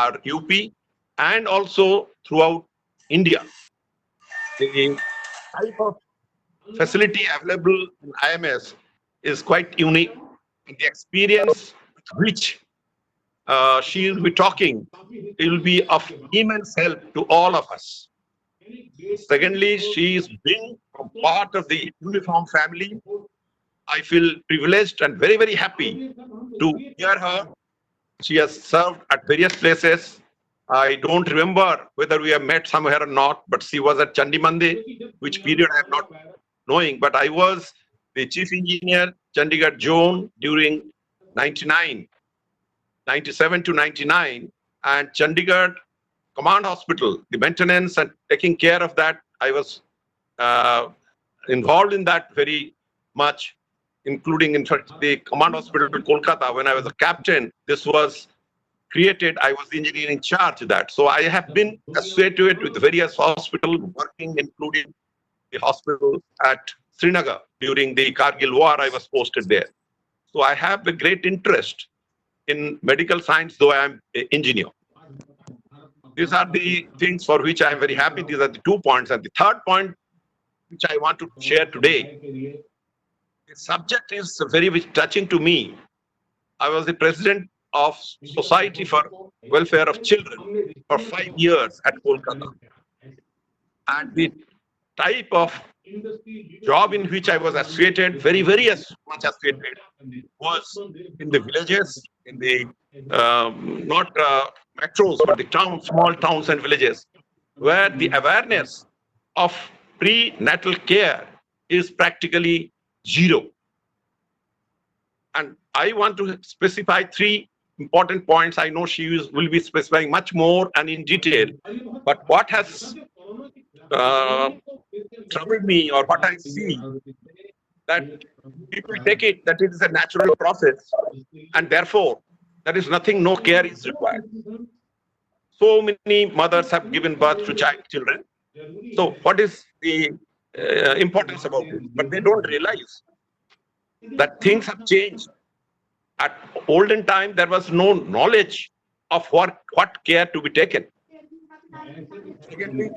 our UP and also throughout India. The type of facility available in IMS is quite unique. The experience which she will be talking, it will be of immense help to all of us. Secondly, she is being a part of the uniform family. I feel privileged and very, very happy to hear her. She has served at various places. I don't remember whether we have met somewhere or not, but she was at Chandimande, which period I am not knowing. But I was the chief engineer, Chandigarh zone during 99, 97 to 99, and Chandigarh Command Hospital, the maintenance and taking care of that, I was uh, involved in that very much, including in fact the Command Hospital in Kolkata. When I was a captain, this was created. I was the engineer in charge of that. So I have been associated with various hospitals, working including the hospital at Srinagar during the Kargil war. I was posted there. So I have a great interest in medical science, though I am an engineer. These are the things for which I am very happy. These are the 2 points. And the third point which I want to share today, the subject is very touching to me. I was the president of Society for Welfare of Children for 5 years at Kolkata. And the type of job in which I was associated, very, very much associated, was in the villages, in the not metros, but the towns, small towns and villages, where the awareness of prenatal care is practically zero. And I want to specify 3 important points. I know will be specifying much more and in detail, but what has uh, troubled me, or what I see, that people take it that it is a natural process, and therefore there is nothing, no care is required. So many mothers have given birth to children. So what is the importance about it? But they don't realize that things have changed. At olden time, there was no knowledge of what care to be taken. Secondly,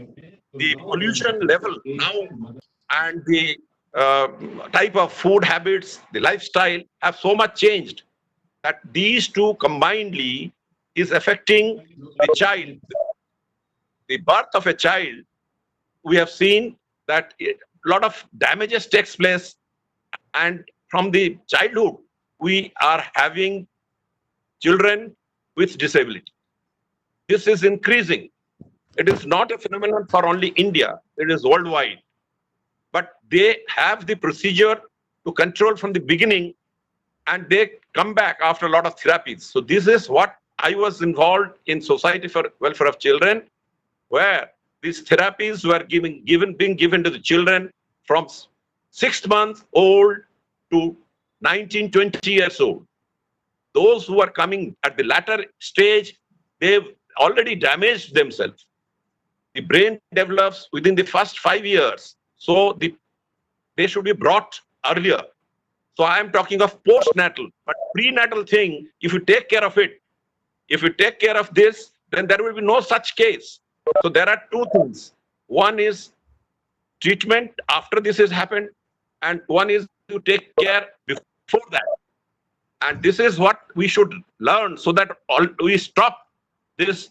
the pollution level now and the uh, type of food habits, the lifestyle have so much changed that these two combinedly is affecting the child. The birth of a child, we have seen that a lot of damages takes place, and from the childhood, we are having children with disability. This is increasing. It is not a phenomenon for only India, it is worldwide. But they have the procedure to control from the beginning, and they come back after a lot of therapies. So this is what I was involved in Society for Welfare of Children, where these therapies were being given to the children from 6 months old to 19, 20 years old. Those who are coming at the latter stage, they've already damaged themselves. The brain develops within the first 5 years, so they should be brought earlier. So I am talking of postnatal, but prenatal thing, if you take care of it, if you take care of this, then there will be no such case. So there are two things. One is treatment after this has happened, and one is to take care before that. And this is what we should learn, so that we stop this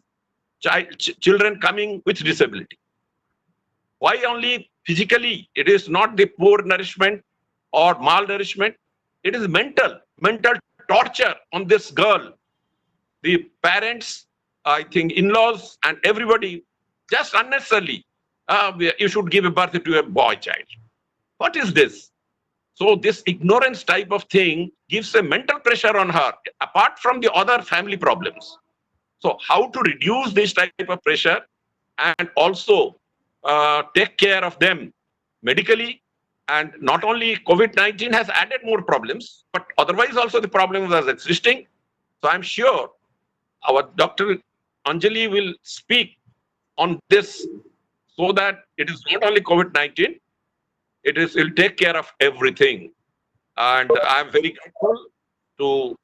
children coming with disability. Why only physically? It is not the poor nourishment or malnourishment. It is mental torture on this girl. The parents, I think, in-laws and everybody, just unnecessarily, you should give a birth to a boy child. What is this? So this ignorance type of thing gives a mental pressure on her, apart from the other family problems. So how to reduce this type of pressure and also take care of them medically? And not only COVID-19 has added more problems, but otherwise also the problem was existing. So I'm sure our Dr. Anjali will speak on this, so that it is not only COVID-19, it'll take care of everything. And I'm very grateful to,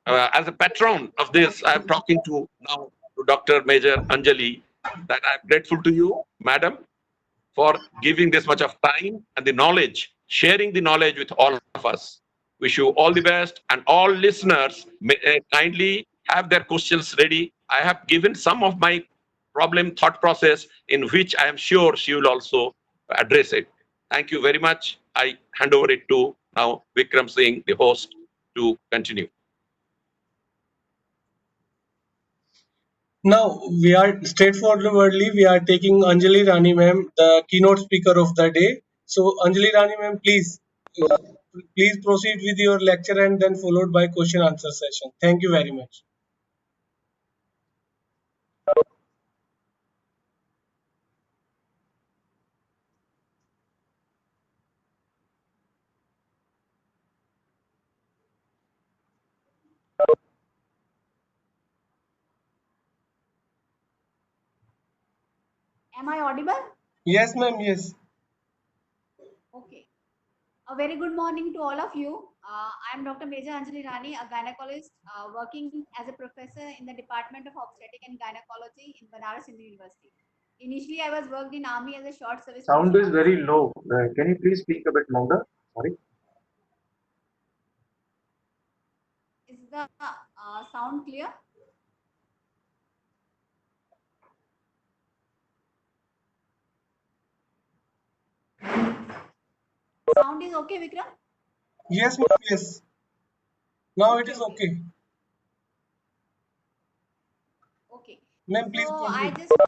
as a patron of this, I'm talking to now to Dr. Major Anjali that I'm grateful to you, madam, for giving this much of time and the knowledge, sharing the knowledge with all of us. Wish you all the best, and all listeners may, kindly have their questions ready. I have given some of my problem thought process in which I am sure she will also address it. Thank you very much. I hand over it to now Vikram Singh, the host, to continue. Now we are straightforwardly we are taking Anjali Rani ma'am, the keynote speaker of the day. So Anjali Rani ma'am, uh, please proceed with your lecture and then followed by question answer session. Thank you very much. Am I audible? Yes, ma'am. Yes. Okay. A very good morning to all of you. I am Dr. Major Anjali Rani, a gynecologist working as a professor in the Department of Obstetric and Gynecology in Banaras Hindu University. Initially, I was worked in Army as a short service Sound nursing is very officer. low. Can you please speak a bit louder? Sorry. Is the sound clear? Sound is okay, Vikram? Yes, ma'am. Yes. Now it Okay, is okay, okay. okay. Ma'am, So please I proceed. just, I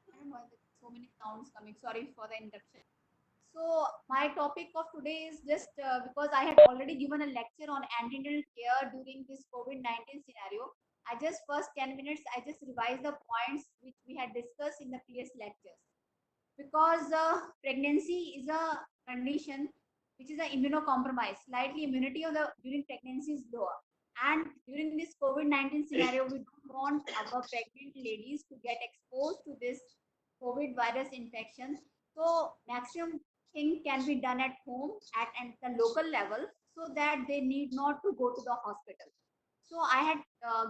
don't know why there's so many sounds coming. Sorry for the interruption. So my topic of today is just because I had already given a lecture on antenatal care during this COVID-19 scenario. I just first 10 minutes, I just revised the points which we had discussed in the previous lectures. Because pregnancy is a condition which is an immunocompromised. Slightly immunity of the during pregnancy is lower. And during this COVID-19 scenario, we don't want our pregnant ladies to get exposed to this COVID virus infection. So maximum thing can be done at home at the local level so that they need not to go to the hospital. So I had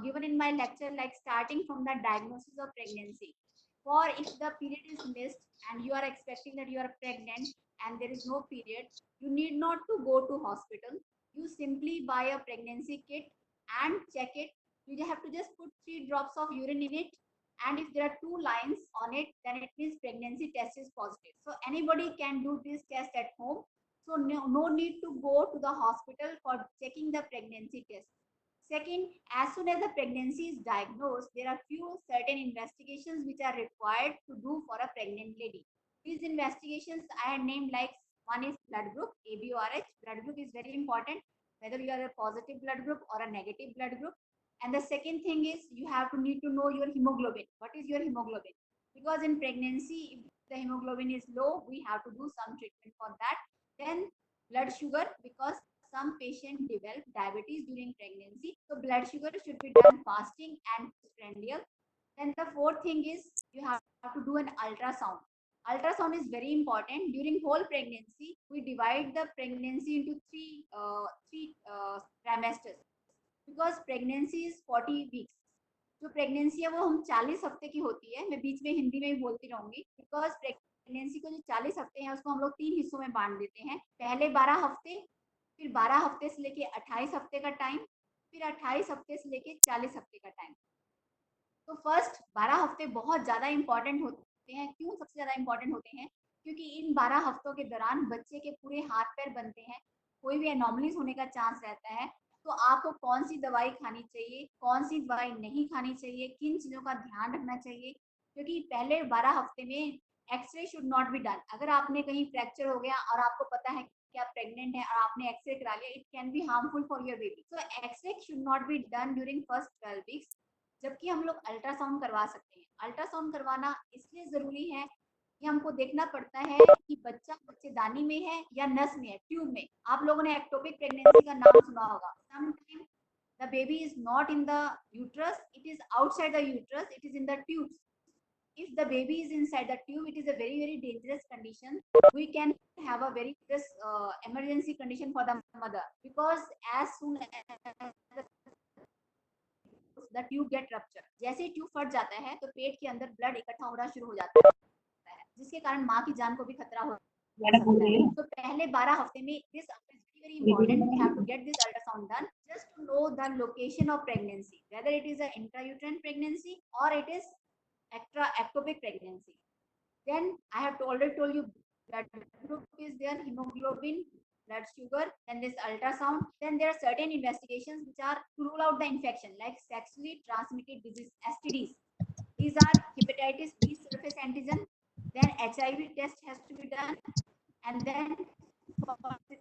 given in my lecture like starting from the diagnosis of pregnancy. For if the period is missed and you are expecting that you are pregnant and there is no period, you need not to go to hospital. You simply buy a pregnancy kit and check it. You have to just put 3 drops of urine in it, and if there are 2 lines on it, then it means pregnancy test is positive. So anybody can do this test at home. So no need to go to the hospital for checking the pregnancy test. Second, as soon as the pregnancy is diagnosed, there are few certain investigations which are required to do for a pregnant lady. These investigations I had named like one is blood group, ABORH. Blood group is very important, whether you are a positive blood group or a negative blood group. And the second thing is you have to need to know your hemoglobin. What is your hemoglobin? Because in pregnancy, if the hemoglobin is low, we have to do some treatment for that. Then blood sugar, because some patient develop diabetes during pregnancy. So blood sugar should be done fasting and prandial. Then the fourth thing is you have to do an ultrasound. Ultrasound is very important during whole pregnancy. We divide the pregnancy into three trimesters because pregnancy is 40 weeks. जो pregnancy है वो हम 40 हफ्ते की होती है. मैं बीच में हिंदी में भी बोलती रहूंगी बिकॉज प्रेगनेंसी को जो 40 हफ्ते हैं उसको हम लोग 3 हिस्सों में बांट देते हैं. पहले 12 हफ्ते, फिर 12 हफ्ते से लेके 28 हफ्ते का टाइम, फिर 28 हफ्ते से लेके 40 हफ्ते का टाइम. तो फर्स्ट 12 हफ्ते बहुत ज़्यादा इंपॉर्टेंट होते हैं. क्यों सबसे ज़्यादा इंपॉर्टेंट होते हैं? क्योंकि इन 12 हफ्तों के दौरान बच्चे के पूरे हाथ पैर बनते हैं, कोई भी एनॉमलीज होने का चांस रहता है. तो आपको कौन सी दवाई खानी चाहिए, कौन सी दवाई नहीं खानी चाहिए, किन चीज़ों का ध्यान रखना चाहिए, क्योंकि पहले 12 हफ्ते में x-ray should not be done. अगर आपने कहीं फ्रैक्चर हो गया और आपको पता है कि आप प्रेग्नेंट हैं और आपने एक्सरे करा लिया, it can be harmful for your baby. So x-ray should not be done during first 12 weeks. जबकि हम लोग अल्ट्रासाउंड करवा सकते हैं. अल्ट्रासाउंड करवाना इसलिए ज़रूरी है कि हमको देखना पड़ता है कि बच्चा बच्चेदानी में है या नस में है, ट्यूब में. आप लोगों ने एक्टोपिक प्रेगनेंसी का नाम सुना होगा. Sometime the baby is not in the uterus, it is outside the uterus, it is in the tubes. If the baby is inside the tube, it is a very dangerous condition. We can have a very dangerous emergency condition for the mother, because as soon as the the tube get ruptured. जैसे tube फट जाता है तो पेट के अंदर blood इकट्ठा होना शुरू हो जाता है, जिसके कारण माँ की जान को भी खतरा हो सकता है। तो पहले 12 हफ्ते में this is very important. We have to get this ultrasound done just to know the location of pregnancy, whether it is an intrauterine pregnancy or it is ectopic pregnancy. Then I have already told you blood group is there, hemoglobin, blood sugar, then this ultrasound. Then there are certain investigations which are to rule out the infection, like sexually transmitted disease (STDs). These are hepatitis B surface antigen. Then HIV test has to be done, and then for this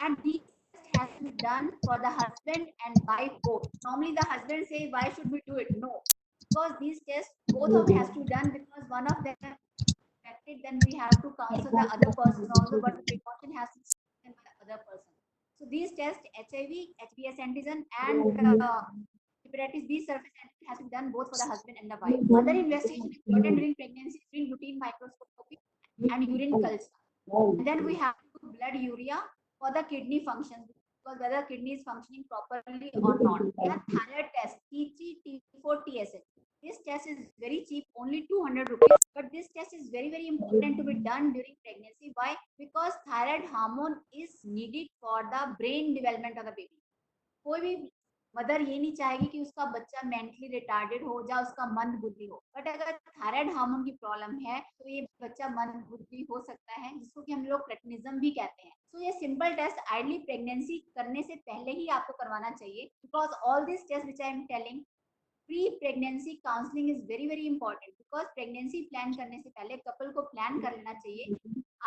and these tests has to be done for the husband and wife both. Normally the husband say, why should we do it? No, because these tests both of has to be done, because one of them affected, then we have to counsel the other person also, but the precaution has to be taken by the other person. So these tests, HIV, HBs antigen, and hepatitis B surface antigen has to be done both for the husband and the wife. Other investigation important during pregnancy is routine microscopy and urine culture. And then we have to do blood urea for the kidney functions, because whether kidney is functioning properly or not. And thyroid test, T3, T4, TSH. This test is very cheap, only 200 rupees. But this test is very, very important to be done during pregnancy. Why? Because thyroid hormone is needed for the brain development of the baby. कोई भी mother ये नहीं चाहेगी कि उसका बच्चा mentally retarded हो या उसका मंद बुद्धि हो, बट अगर थायराइड हार्मोन की प्रॉब्लम है तो ये बच्चा मंद बुद्धि हो सकता है, जिसको कि हम लोग क्रेटिनिज्म भी कहते हैं। सो ये सिंपल टेस्ट आइडली प्रेगनेंसी करने से पहले ही आपको करवाना चाहिए, because all this test which I am telling, pre pregnancy counselling is very very important, because pregnancy plan करने से पहले कपल को प्लान कर लेना चाहिए,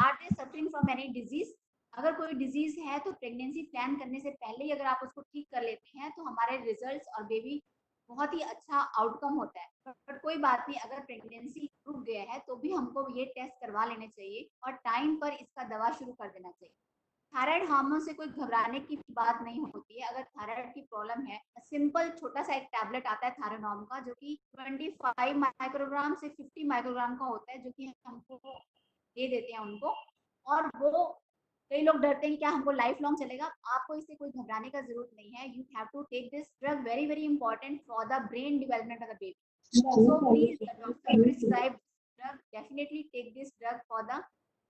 are they suffering from any disease. अगर कोई डिजीज है तो प्रेगनेंसी प्लान करने से पहले ही अगर आप उसको ठीक कर लेते हैं तो हमारे रिजल्ट्स और बेबी बहुत ही अच्छा आउटकम होता है। बट कोई बात नहीं, अगर प्रेगनेंसी रुक गया है तो भी हमको ये टेस्ट करवा लेने चाहिए और टाइम पर इसका दवा शुरू कर देना चाहिए। थायराइड हार्मोन से कोई घबराने की बात नहीं होती है। अगर थायराइड की प्रॉब्लम है, सिंपल छोटा सा एक टैबलेट आता है थायरोनॉर्म का, जो कि 25 माइक्रोग्राम से 50 माइक्रोग्राम का होता है, जो कि हमको दे देते हैं उनको। और वो कई लोग डरते हैं क्या हमको लाइफ लॉन्ग चलेगा, आपको इससे कोई घबराने का जरूरत नहीं है। You have to take this drug, very very important for the brain development of the baby. So please, the doctor prescribed this drug. Definitely take this drug for the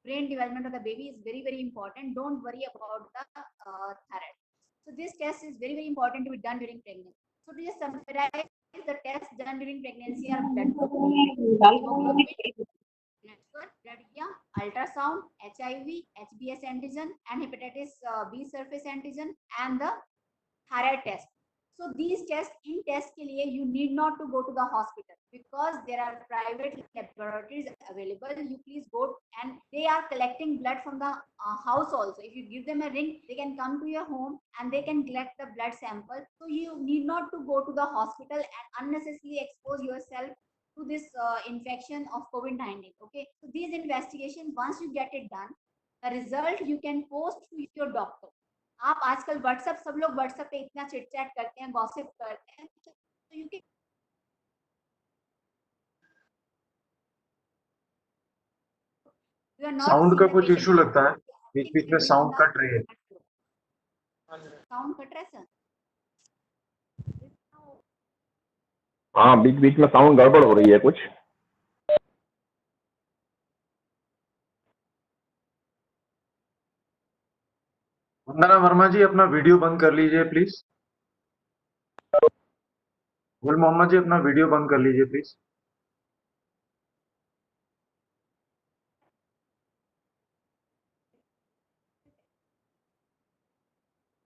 brain development of the baby is very very important. Don't worry about the thyroid. So this test is very very important to be done during pregnancy. So to just summarize, the tests done during pregnancy are blood hemoglobin, blood sugar, blood urea, ultrasound, HIV, HBs antigen, and hepatitis B surface antigen, and the thyroid test. So these tests, in test के लिए you need not to go to the hospital, because there are private laboratories available. You please go, and they are collecting blood from the house also. If you give them a ring, they can come to your home and they can collect the blood sample. So you need not to go to the hospital and unnecessarily expose yourself to this infection of COVID-19. Okay, so these investigations, once you get it done, the result you can post to your doctor. आप आजकल WhatsApp, सब लोग WhatsApp पे इतना chit chat करते हैं, gossip करते हैं, तो you can you are not sound का कुछ इशू लगता है, बीच बीच में साउंड साउंड कट रही है। कट रहा है सर। हाँ, बीच बीच में साउंड गड़बड़ हो रही है कुछ। वंदना वर्मा जी, अपना वीडियो बंद कर लीजिए प्लीज। गुल मोहम्मद जी, अपना वीडियो बंद कर लीजिए प्लीज।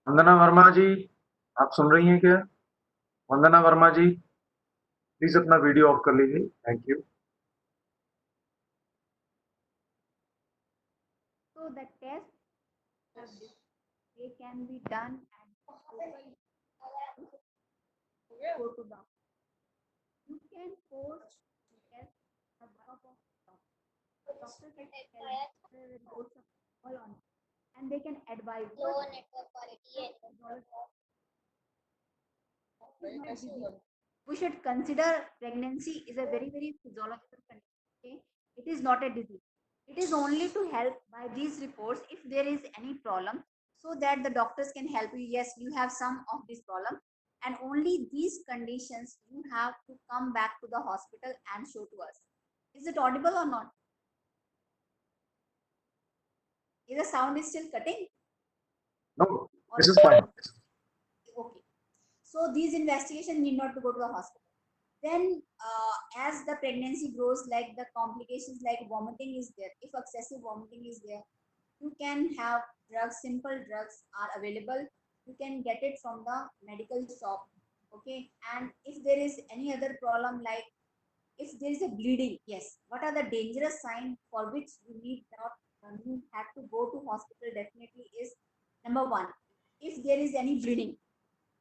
वंदना वर्मा जी, आप सुन रही हैं क्या? वंदना वर्मा जी, प्लीज अपना वीडियो ऑफ कर लीजिए, thank you. So the test they can be done at go to the you can post test a drop of doctor can tell reports of all on, and they can advise we should consider pregnancy is a very very physiological condition. Okay? It is not a disease. It is only to help by these reports if there is any problem, so that the doctors can help you. Yes, you have some of this problem, and only these conditions you have to come back to the hospital and show to us. Is it audible or not? Is the sound is still cutting? No, Or this is fine. okay. So these investigations need not to go to the hospital. Then as the pregnancy grows, like the complications like vomiting is there. If excessive vomiting is there, you can have drugs, simple drugs are available. You can get it from the medical shop. Okay. And if there is any other problem, like if there is a bleeding, yes, what are the dangerous signs for which you need not you have to go to hospital? Definitely is number one, if there is any bleeding.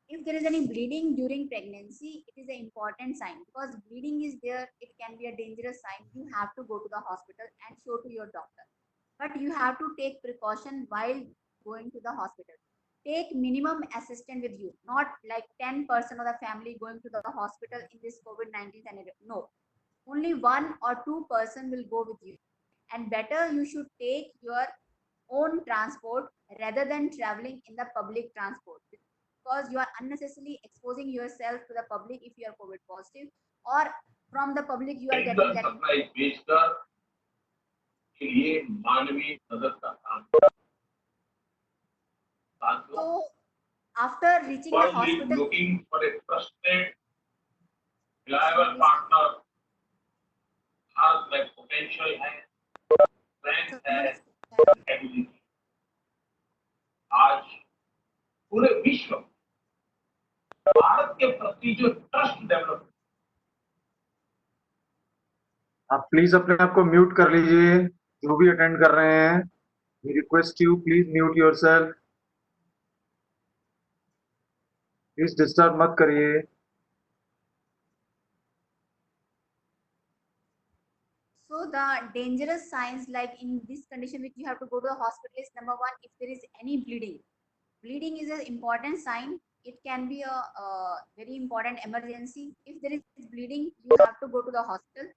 If there is any bleeding during pregnancy, it is an important sign, because bleeding is there, it can be a dangerous sign. You have to go to the hospital and show to your doctor. But you have to take precaution while going to the hospital. Take minimum assistant with you, not like 10% of the family going to the hospital in this COVID-19 scenario. No, only one or two person will go with you. And better you should take your own transport rather than traveling in the public transport, because you are unnecessarily exposing yourself to the public if you are COVID positive, or from the public you are getting that. Supply बेचकर के लिए मानवीय मदद का काम So after reaching the hospital, looking for a trusted, reliable partner, has like potential है, strength है, ability. आज पूरे विश्व में भारत के प्रति जो ट्रस्ट डेवलप, आप प्लीज अपने आप को म्यूट कर लीजिए, जो भी अटेंड कर रहे हैं। We request you, please mute yourself, please disturb मत करिए। so the dangerous signs like in this condition which you have to go to the hospital is number one, if there is any bleeding. Bleeding is an important sign. It can be a very important emergency. If there is bleeding, you have to go to the hospital.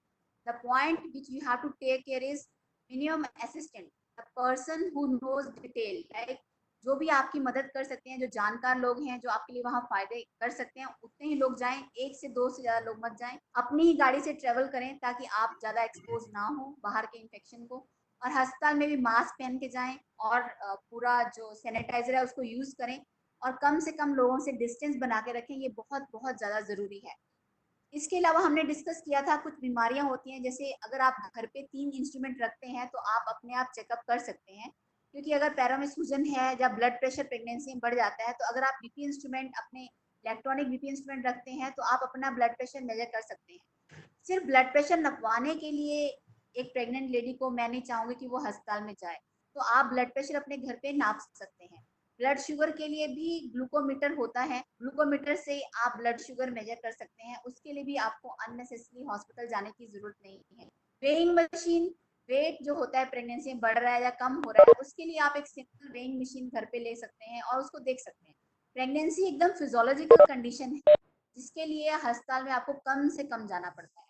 The point which you have to take care is minimum assistant, the person who knows detail, like जो भी आपकी मदद कर सकते हैं, जो जानकार लोग हैं, जो आपके लिए वहाँ फायदे कर सकते हैं, उतने ही लोग जाएं। एक से दो से ज्यादा लोग मत जाएं। अपनी ही गाड़ी से ट्रेवल करें ताकि आप ज्यादा एक्सपोज ना हो बाहर के इन्फेक्शन को। और अस्पताल में भी मास्क पहन के जाएं, और पूरा जो सैनिटाइजर है उसको यूज करें, और कम से कम लोगों से डिस्टेंस बना के रखें। ये बहुत बहुत ज़्यादा ज़रूरी है। इसके अलावा हमने डिस्कस किया था कुछ बीमारियां होती हैं, जैसे अगर आप घर पे 3 इंस्ट्रूमेंट रखते हैं तो आप अपने आप चेकअप कर सकते हैं, क्योंकि अगर पैरों में सूजन है या ब्लड प्रेशर प्रेगनेंसी में बढ़ जाता है, तो अगर आप बीपी इंस्ट्रूमेंट अपने इलेक्ट्रॉनिक बीपी इंस्ट्रूमेंट रखते हैं तो आप अपना ब्लड प्रेशर मेजर कर सकते हैं। सिर्फ ब्लड प्रेशर नपवाने के लिए एक प्रेग्नेंट लेडी को मैं नहीं चाहूंगी कि वो अस्पताल में जाए, तो आप ब्लड प्रेशर अपने घर पे नाप सकते हैं। ब्लड शुगर के लिए भी ग्लूकोमीटर होता है, ग्लूकोमीटर से आप ब्लड शुगर मेजर कर सकते हैं। उसके लिए भी आपको अननेसेसरी हॉस्पिटल जाने की जरूरत नहीं है। वेइंग मशीन, वेट जो होता है प्रेगनेंसी में बढ़ रहा है या कम हो रहा है, उसके लिए आप एक सिंपल वेइंग मशीन घर पे ले सकते हैं और उसको देख सकते हैं। प्रेगनेंसी एकदम फिजियोलॉजिकल कंडीशन है, जिसके लिए अस्पताल में आपको कम से कम जाना पड़ता है।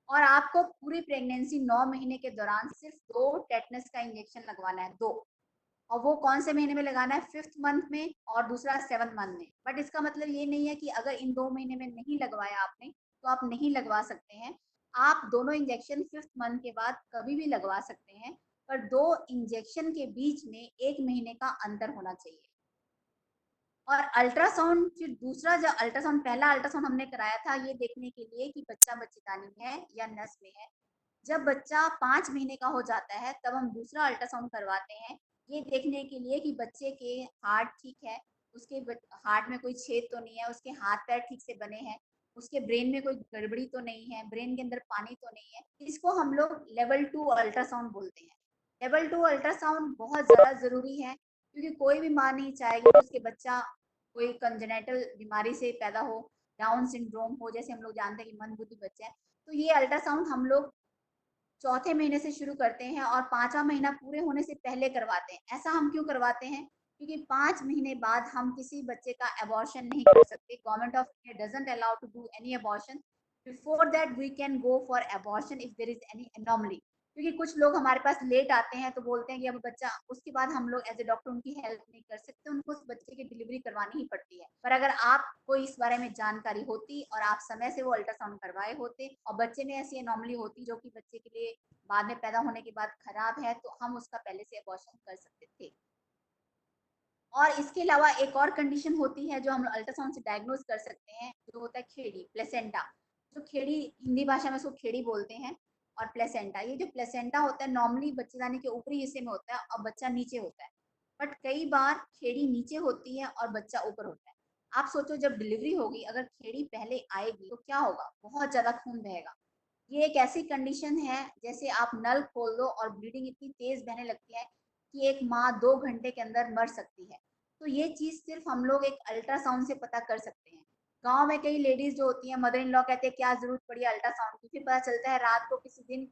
और आपको पूरी प्रेगनेंसी 9 महीने के दौरान सिर्फ 2 टेटनस का इंजेक्शन लगवाना है, 2। और वो कौन से महीने में लगाना है? 5th मंथ में और दूसरा 7th मंथ में। बट इसका मतलब ये नहीं है कि अगर इन 2 महीने में नहीं लगवाया आपने तो आप नहीं लगवा सकते हैं। आप दोनों इंजेक्शन 5th मंथ के बाद कभी भी लगवा सकते हैं, पर 2 इंजेक्शन के बीच में 1 महीने का अंतर होना चाहिए। और अल्ट्रासाउंड, फिर दूसरा जो अल्ट्रासाउंड, पहला अल्ट्रासाउंड हमने कराया था ये देखने के लिए कि बच्चा बच्चेदानी में है या नस में है। जब बच्चा 5 महीने का हो जाता है तब हम दूसरा अल्ट्रासाउंड करवाते हैं, ये देखने के लिए कि बच्चे के हार्ट ठीक है, उसके हार्ट में कोई छेद तो नहीं है, उसके हाथ पैर ठीक से बने हैं, उसके ब्रेन में कोई गड़बड़ी तो नहीं है, ब्रेन के अंदर पानी तो नहीं है। इसको हम लोग लेवल 2 अल्ट्रासाउंड बोलते हैं। लेवल 2 अल्ट्रासाउंड बहुत ज़्यादा ज़रूरी है, क्योंकि कोई भी माँ नहीं चाहेगी कि उसके बच्चा कोई कंजेनिटल बीमारी से पैदा हो, डाउन सिंड्रोम हो, जैसे हम लोग जानते हैं कि मंदबुद्धि बच्चे हैं। तो ये अल्ट्रासाउंड हम लोग चौथे महीने से शुरू करते हैं और 5वां महीना पूरे होने से पहले करवाते हैं। ऐसा हम क्यों करवाते हैं? क्योंकि 5 महीने बाद हम किसी बच्चे का अबॉर्शन नहीं कर सकते। Government of India doesn't allow to do any abortion. Before that we can go for abortion if there is any anomaly. क्योंकि कुछ लोग हमारे पास लेट आते हैं तो बोलते हैं कि अब बच्चा, उसके बाद हम लोग एज ए डॉक्टर उनकी हेल्प नहीं कर सकते, उनको उस बच्चे की डिलीवरी करवानी ही पड़ती है। पर अगर आपको इस बारे में जानकारी होती और आप समय से वो अल्ट्रासाउंड करवाए होते और बच्चे में ऐसी एनॉमली होती जो कि बच्चे के लिए बाद में पैदा होने के बाद खराब है, तो हम उसका पहले से अबॉर्शन कर सकते थे। और इसके अलावा एक और कंडीशन होती है जो हम अल्ट्रासाउंड से डायग्नोज कर सकते हैं, जो होता है खेड़ी, प्लेसेंटा। जो खेड़ी, हिंदी भाषा में उसको खेड़ी बोलते हैं, और प्लेसेंटा, ये जो प्लेसेंटा होता है नॉर्मली बच्चेदानी के ऊपरी हिस्से में होता है और बच्चा नीचे होता है। बट कई बार खेड़ी नीचे होती है और बच्चा ऊपर होता है। आप सोचो जब डिलीवरी होगी, अगर खेड़ी पहले आएगी तो क्या होगा? बहुत ज्यादा खून बहेगा। ये एक ऐसी कंडीशन है जैसे आप नल खोल दो और ब्लीडिंग इतनी तेज बहने लगती है कि एक माँ 2 घंटे के अंदर मर सकती है। तो ये चीज सिर्फ हम लोग एक अल्ट्रासाउंड से पता कर सकते हैं। गांव में कई लेडीज जो होती हैं, मदर इन लॉ कहते हैं क्या जरूरत पड़ी अल्ट्रासाउंड की, फिर पता चलता है रात को किसी दिन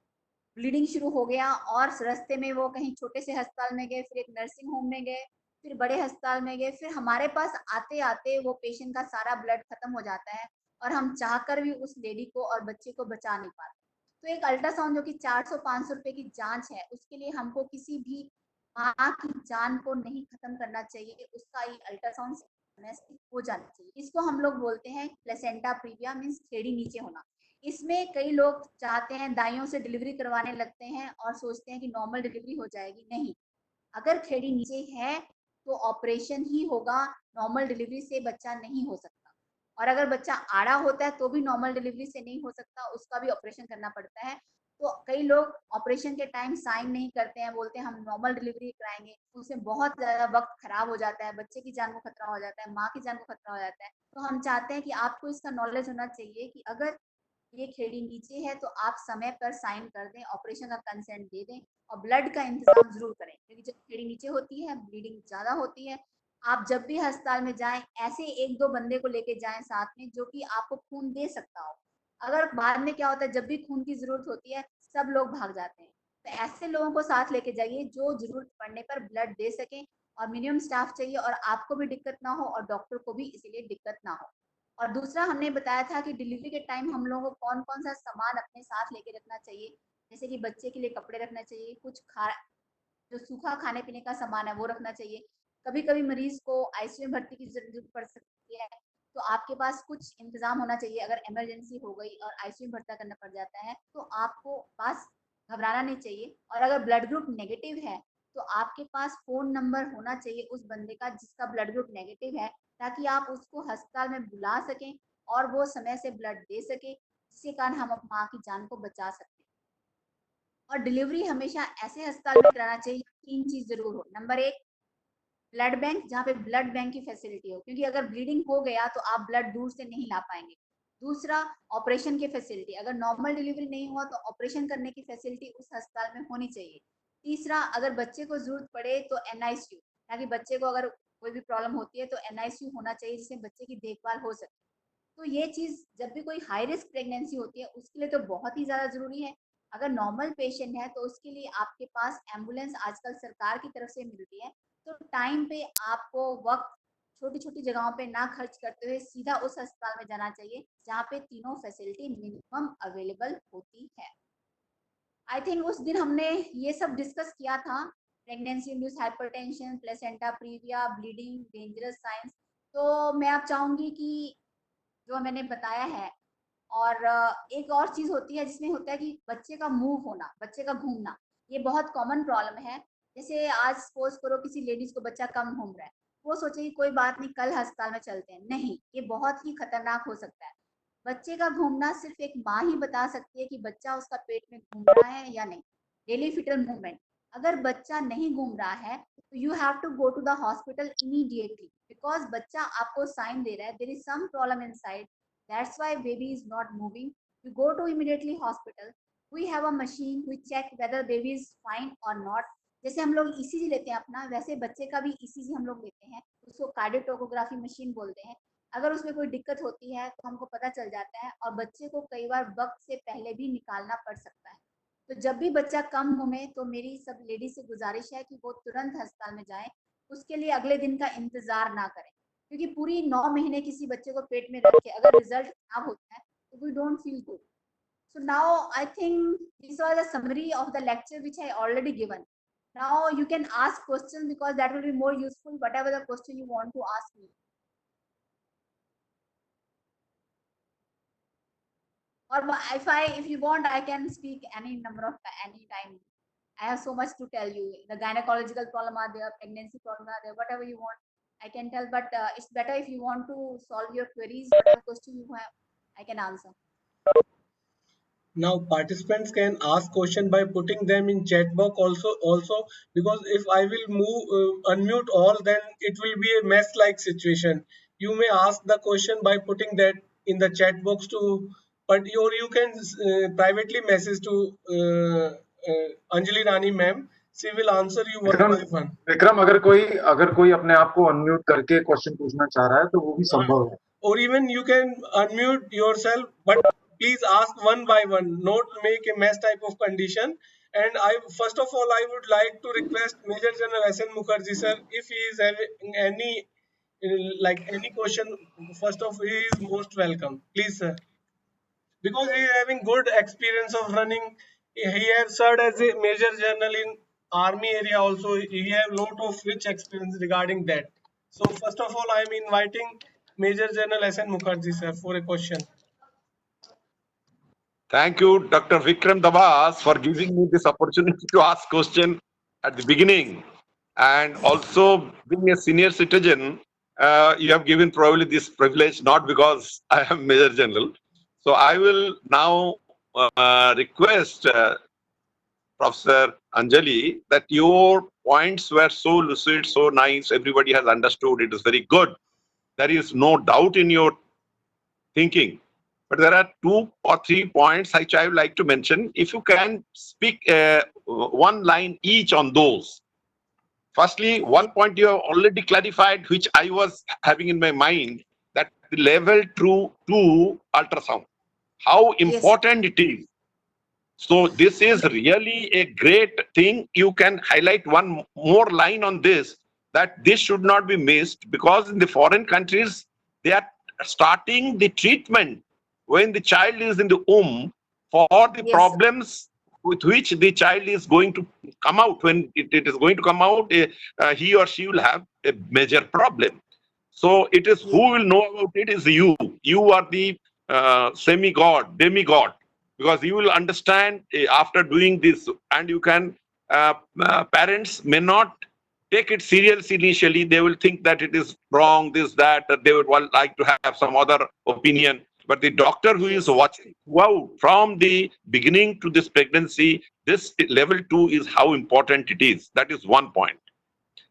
ब्लीडिंग शुरू हो गया और रास्ते में वो कहीं छोटे से अस्पताल में गए, फिर एक नर्सिंग होम में गए, फिर बड़े अस्पताल में गए, फिर हमारे पास आते आते वो पेशेंट का सारा ब्लड खत्म हो जाता है और हम चाहकर भी उस लेडी को और बच्चे को बचा नहीं पाते। तो एक अल्ट्रासाउंड जो कि 400-500 रुपए की जांच है, उसके लिए हमको किसी भी माँ की जान को नहीं खत्म करना चाहिए, उसका ये अल्ट्रासाउंड समय से हो जाना चाहिए। इसको हम लोग बोलते हैं प्लेसेंटा प्रीविया, मीन्स खेड़ी नीचे होना। इसमें कई लोग चाहते हैं, दाइयों से डिलीवरी करवाने लगते हैं और सोचते हैं कि नॉर्मल डिलीवरी हो जाएगी। नहीं, अगर खेड़ी नीचे है तो ऑपरेशन ही होगा, नॉर्मल डिलीवरी से बच्चा नहीं हो सकता। और अगर बच्चा आड़ा होता है तो भी नॉर्मल डिलीवरी से नहीं हो सकता, उसका भी ऑपरेशन करना पड़ता है। तो कई लोग ऑपरेशन के टाइम साइन नहीं करते हैं, बोलते हैं हम नॉर्मल डिलीवरी कराएंगे, उसमें बहुत ज़्यादा वक्त खराब हो जाता है, बच्चे की जान को खतरा हो जाता है, माँ की जान को खतरा हो जाता है। तो हम चाहते हैं कि आपको इसका नॉलेज होना चाहिए कि अगर ये खेड़ी नीचे है तो आप समय पर साइन कर दें, ऑपरेशन का कंसेंट दे दें और ब्लड का इंतजाम जरूर करें, क्योंकि जब खेड़ी नीचे होती है ब्लीडिंग ज़्यादा होती है। आप जब भी अस्पताल में जाएं, ऐसे 1-2 बंदे को लेके जाएं साथ में जो कि आपको खून दे सकता हो। अगर बाद में क्या होता है, जब भी खून की ज़रूरत होती है सब लोग भाग जाते हैं। तो ऐसे लोगों को साथ लेके जाइए जो ज़रूरत पड़ने पर ब्लड दे सकें, और मिनिमम स्टाफ चाहिए और आपको भी दिक्कत ना हो और डॉक्टर को भी इसीलिए दिक्कत ना हो। और दूसरा हमने बताया था कि डिलीवरी के टाइम हम लोगों को कौन-कौन सा सामान अपने साथ लेके रखना चाहिए। जैसे कि बच्चे के लिए कपड़े रखना चाहिए, कुछ खा जो सूखा खाने-पीने का सामान है वो रखना चाहिए। कभी-कभी मरीज़ को आईसीयू में भर्ती की ज़रूरत पड़ सकती है, तो आपके पास कुछ इंतज़ाम होना चाहिए। अगर इमरजेंसी हो गई और आईसीयू में भर्ती करना पड़ जाता है, तो आपको पास घबराना नहीं चाहिए। और अगर ब्लड ग्रुप नेगेटिव है, तो आपके पास फ़ोन नंबर होना चाहिए उस बंदे का जिसका ब्लड ग्रुप नेगेटिव है, ताकि आप उसको अस्पताल में बुला सकें और वो समय से ब्लड दे सके, जिसके कारण हम अपनी माँ की जान को बचा सकते हैं। और डिलीवरी हमेशा ऐसे अस्पताल में कराना चाहिए 3 चीज़ ज़रूर हो। नंबर 1, ब्लड बैंक, जहाँ पे ब्लड बैंक की फैसिलिटी हो, क्योंकि अगर ब्लीडिंग हो गया तो आप ब्लड दूर से नहीं ला पाएंगे। दूसरा, ऑपरेशन की फैसिलिटी, अगर नॉर्मल डिलीवरी नहीं हुआ तो ऑपरेशन करने की फैसिलिटी उस अस्पताल में होनी चाहिए। तीसरा, अगर बच्चे को जरूरत पड़े तो एनआईसीयू, ताकि बच्चे को अगर कोई भी प्रॉब्लम होती है तो एनआईसीयू होना चाहिए जिससे बच्चे की देखभाल हो सके। तो ये चीज़ जब भी कोई हाई रिस्क प्रेगनेंसी होती है उसके लिए तो बहुत ही ज़्यादा ज़रूरी है। अगर नॉर्मल पेशेंट है तो उसके लिए आपके पास एम्बुलेंस आजकल सरकार की तरफ से मिलती है। तो टाइम पे आपको वक़्त छोटी-छोटी जगहों पे ना खर्च करते हुए सीधा उस अस्पताल में जाना चाहिए जहाँ पे तीनों फैसिलिटी मिनिमम अवेलेबल होती है। आई थिंक उस दिन हमने ये सब डिस्कस किया था, pregnancy induced hypertension, placenta previa, bleeding, dangerous science. तो मैं अब चाहूँगी कि जो मैंने बताया है, और एक और चीज़ होती है जिसमें होता है कि बच्चे का मूव होना, बच्चे का घूमना, ये बहुत कॉमन प्रॉब्लम है। जैसे आज सपोज़ करो किसी लेडीज़ को बच्चा कम घूम रहा है, वो सोचेगी कोई बात नहीं कल अस्पताल में चलते हैं, नहीं, ये बहुत ही खतरनाक हो सकता है। बच्चे का घूमना सिर्फ़ एक माँ ही बता सकती है कि बच्चा उसका पेट में घूम रहा है या नहीं। डेली फीटल मूवमेंट, अगर बच्चा नहीं घूम रहा है तो you have to go to the hospital immediately, because बच्चा आपको साइन दे रहा है there is some problem inside, that's why baby is not moving. You go to immediately hospital. We have a machine, we check whether baby is fine or not. जैसे हम लोग ECG लेते हैं अपना, वैसे बच्चे का भी ईसीजी हम लोग लेते हैं, उसको कार्डियोटोकोग्राफी मशीन बोलते हैं। अगर उसमें कोई दिक्कत होती है तो हमको पता चल जाता है और बच्चे को कई बार वक्त से पहले भी निकालना पड़ सकता है। तो जब भी बच्चा कम घूमे तो मेरी सब लेडी से गुजारिश है कि वो तुरंत अस्पताल में जाएं, उसके लिए अगले दिन का इंतजार ना करें, क्योंकि पूरी 9 महीने किसी बच्चे को पेट में रख के अगर रिजल्ट खराब होता है तो we don't feel good. So So now I think this was a summary of the lecture which I already given. Now you can ask questions because that will be more useful, whatever the question you want to ask me. Or if you want, I can speak any number of any time. I have so much to tell you. The gynecological problem are there, pregnancy problem are there, whatever you want, I can tell. But it's better if you want to solve your queries, whatever question you have, I can answer. Now participants can ask question by putting them in chat box also, because if I will unmute all, then it will be a mess like situation. You may ask the question by putting that in the chat box to, but you can privately message to Anjali Rani ma'am. She will answer you one Vikram by one. Vikram अगर कोई अपने आप को unmute करके question पूछना चाह रहा है तो वो भी संभव है. Or even you can unmute yourself, but please ask one by one, not make a mess type of condition. And first of all, I would like to request Major General S.N. Mukherjee sir, if he is having any any question, first of all, he is most welcome. Please, sir, because he is having good experience of running. He has served as a Major General in Army area also. He have lot of rich experience regarding that. So first of all, I am inviting Major General S.N. Mukherjee sir for a question. Thank you, Dr. Vikram Dabas, for giving me this opportunity to ask question at the beginning. And also, being a senior citizen, you have given probably this privilege not because I am Major General. So I will now request Professor Anjali that your points were so lucid, so nice. Everybody has understood. It is very good. There is no doubt in your thinking. But there are 2 or 3 points which I would like to mention. If you can speak one line each on those. Firstly, one point you have already clarified, which I was having in my mind, that the level 2 ultrasound, how important it is. So this is really a great thing. You can highlight one more line on this, that this should not be missed, because in the foreign countries, they are starting the treatment when the child is in the womb for the problems with which the child is going to come out. When it is going to come out, he or she will have a major problem. So it is who will know about it is you. You are the semi-god, demigod, because you will understand after doing this, and you can, parents may not take it seriously initially. They will think that it is wrong, this, that they would like to have some other opinion. But the doctor who is watching, wow, from the beginning to this pregnancy, this level 2 is how important it is. That is one point.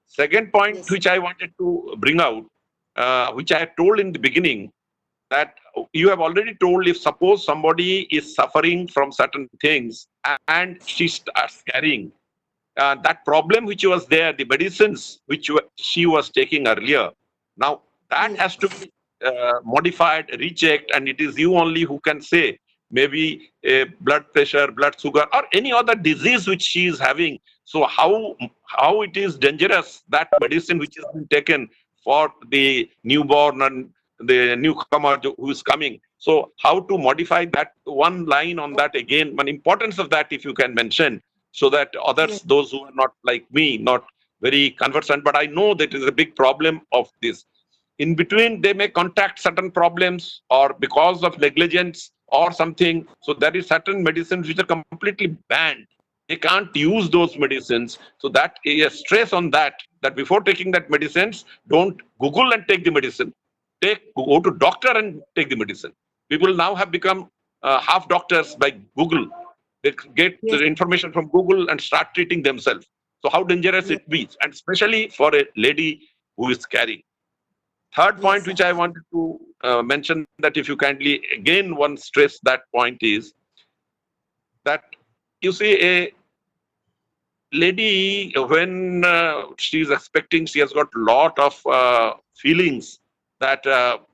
Second point, which I wanted to bring out, which I told in the beginning, that you have already told, if suppose somebody is suffering from certain things and she starts carrying that problem which was there, the medicines which she was taking earlier, now that has to be modified, rechecked, and it is you only who can say, maybe blood pressure, blood sugar, or any other disease which she is having. So how it is dangerous, that medicine which has been taken for the newborn and the newcomer who is coming. So how to modify that, one line on that again, one importance of that if you can mention, so that others, those who are not like me, not very conversant, but I know that is a big problem of this. In between, they may contact certain problems, or because of negligence or something. So there is certain medicines which are completely banned. They can't use those medicines. So that is a stress on that before taking that medicines, don't Google and take the medicine. Go to doctor and take the medicine. People now have become half doctors by Google. They get the information from Google and start treating themselves. So how dangerous it be, and especially for a lady who is carrying. Third point, which I wanted to mention, that if you kindly again one stress that point, is that you see a lady, when she is expecting, she has got lot of feelings that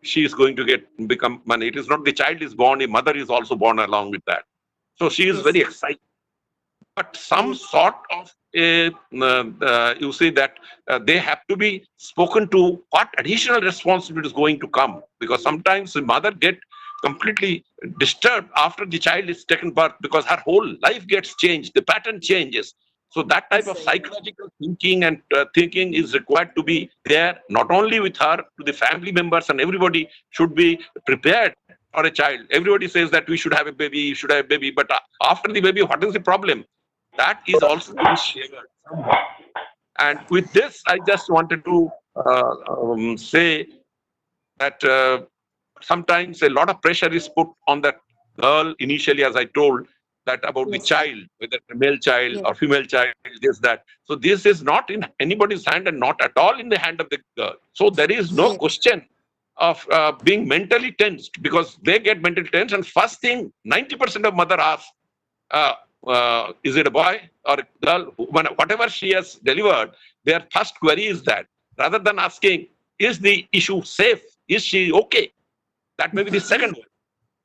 she is going to become money. It is not the child is born, a mother is also born along with that. So she is very excited. But some sort of you see that they have to be spoken to, what additional responsibility is going to come, because sometimes the mother get completely disturbed after the child is taken birth because her whole life gets changed, the pattern changes. So that type of Yes, sir. psychological thinking and thinking is required to be there, not only with her, to the family members, and everybody should be prepared for a child. Everybody says that we should have a baby, you should have a baby, but after the baby, what is the problem? That is also to be shared somehow. And with this, I just wanted to say that sometimes a lot of pressure is put on the girl initially, as I told, that about the Yes, sir. child, whether a male child Yes. or female child, this, that. So this is not in anybody's hand and not at all in the hand of the girl. So there is no Yes. question of being mentally tensed because they get mentally tense. And first thing, 90% of mother asks, uh, is it a boy or a girl? Whatever she has delivered, their first query is that, rather than asking, is the issue safe? Is she okay? That may be the second one.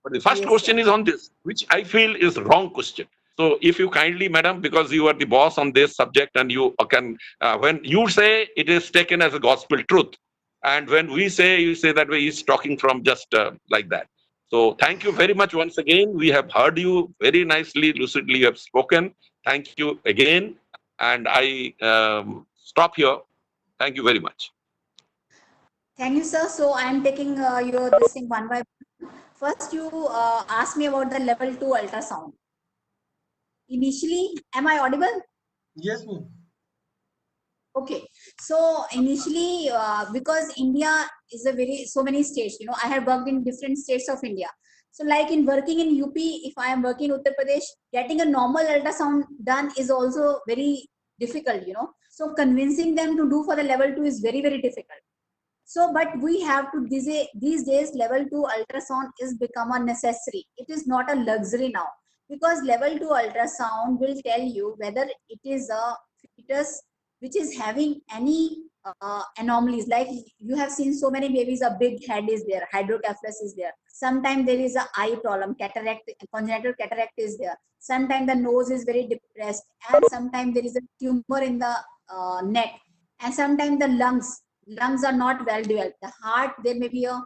But the first Yes, question sir. is on this, which I feel is wrong question. So if you kindly, madam, because you are the boss on this subject and you can, when you say it is taken as a gospel truth, and when we say, you say that way, he's talking from just like that. So thank you very much once again. We have heard you very nicely, lucidly you have spoken. Thank you again. And I stop here. Thank you very much. Thank you, sir. So I am taking your this thing one by one. First, you asked me about the level 2 ultrasound. Initially, am I audible? Yes, ma'am. Okay. So initially, because India is a very so many states, I have worked in different states of India. So like in working in UP, if I am working in Uttar Pradesh, getting a normal ultrasound done is also very difficult. So convincing them to do for the level 2 is very, very difficult. So, but we have to these days level 2 ultrasound is become a necessary. It is not a luxury now because level 2 ultrasound will tell you whether it is a fetus which is having any anomalies. Like you have seen so many babies, a big head is there, hydrocephalus is there. Sometimes there is a eye problem, cataract, congenital cataract is there. Sometimes the nose is very depressed, and sometimes there is a tumor in the neck, and sometimes the lungs are not well developed. The heart, there may be a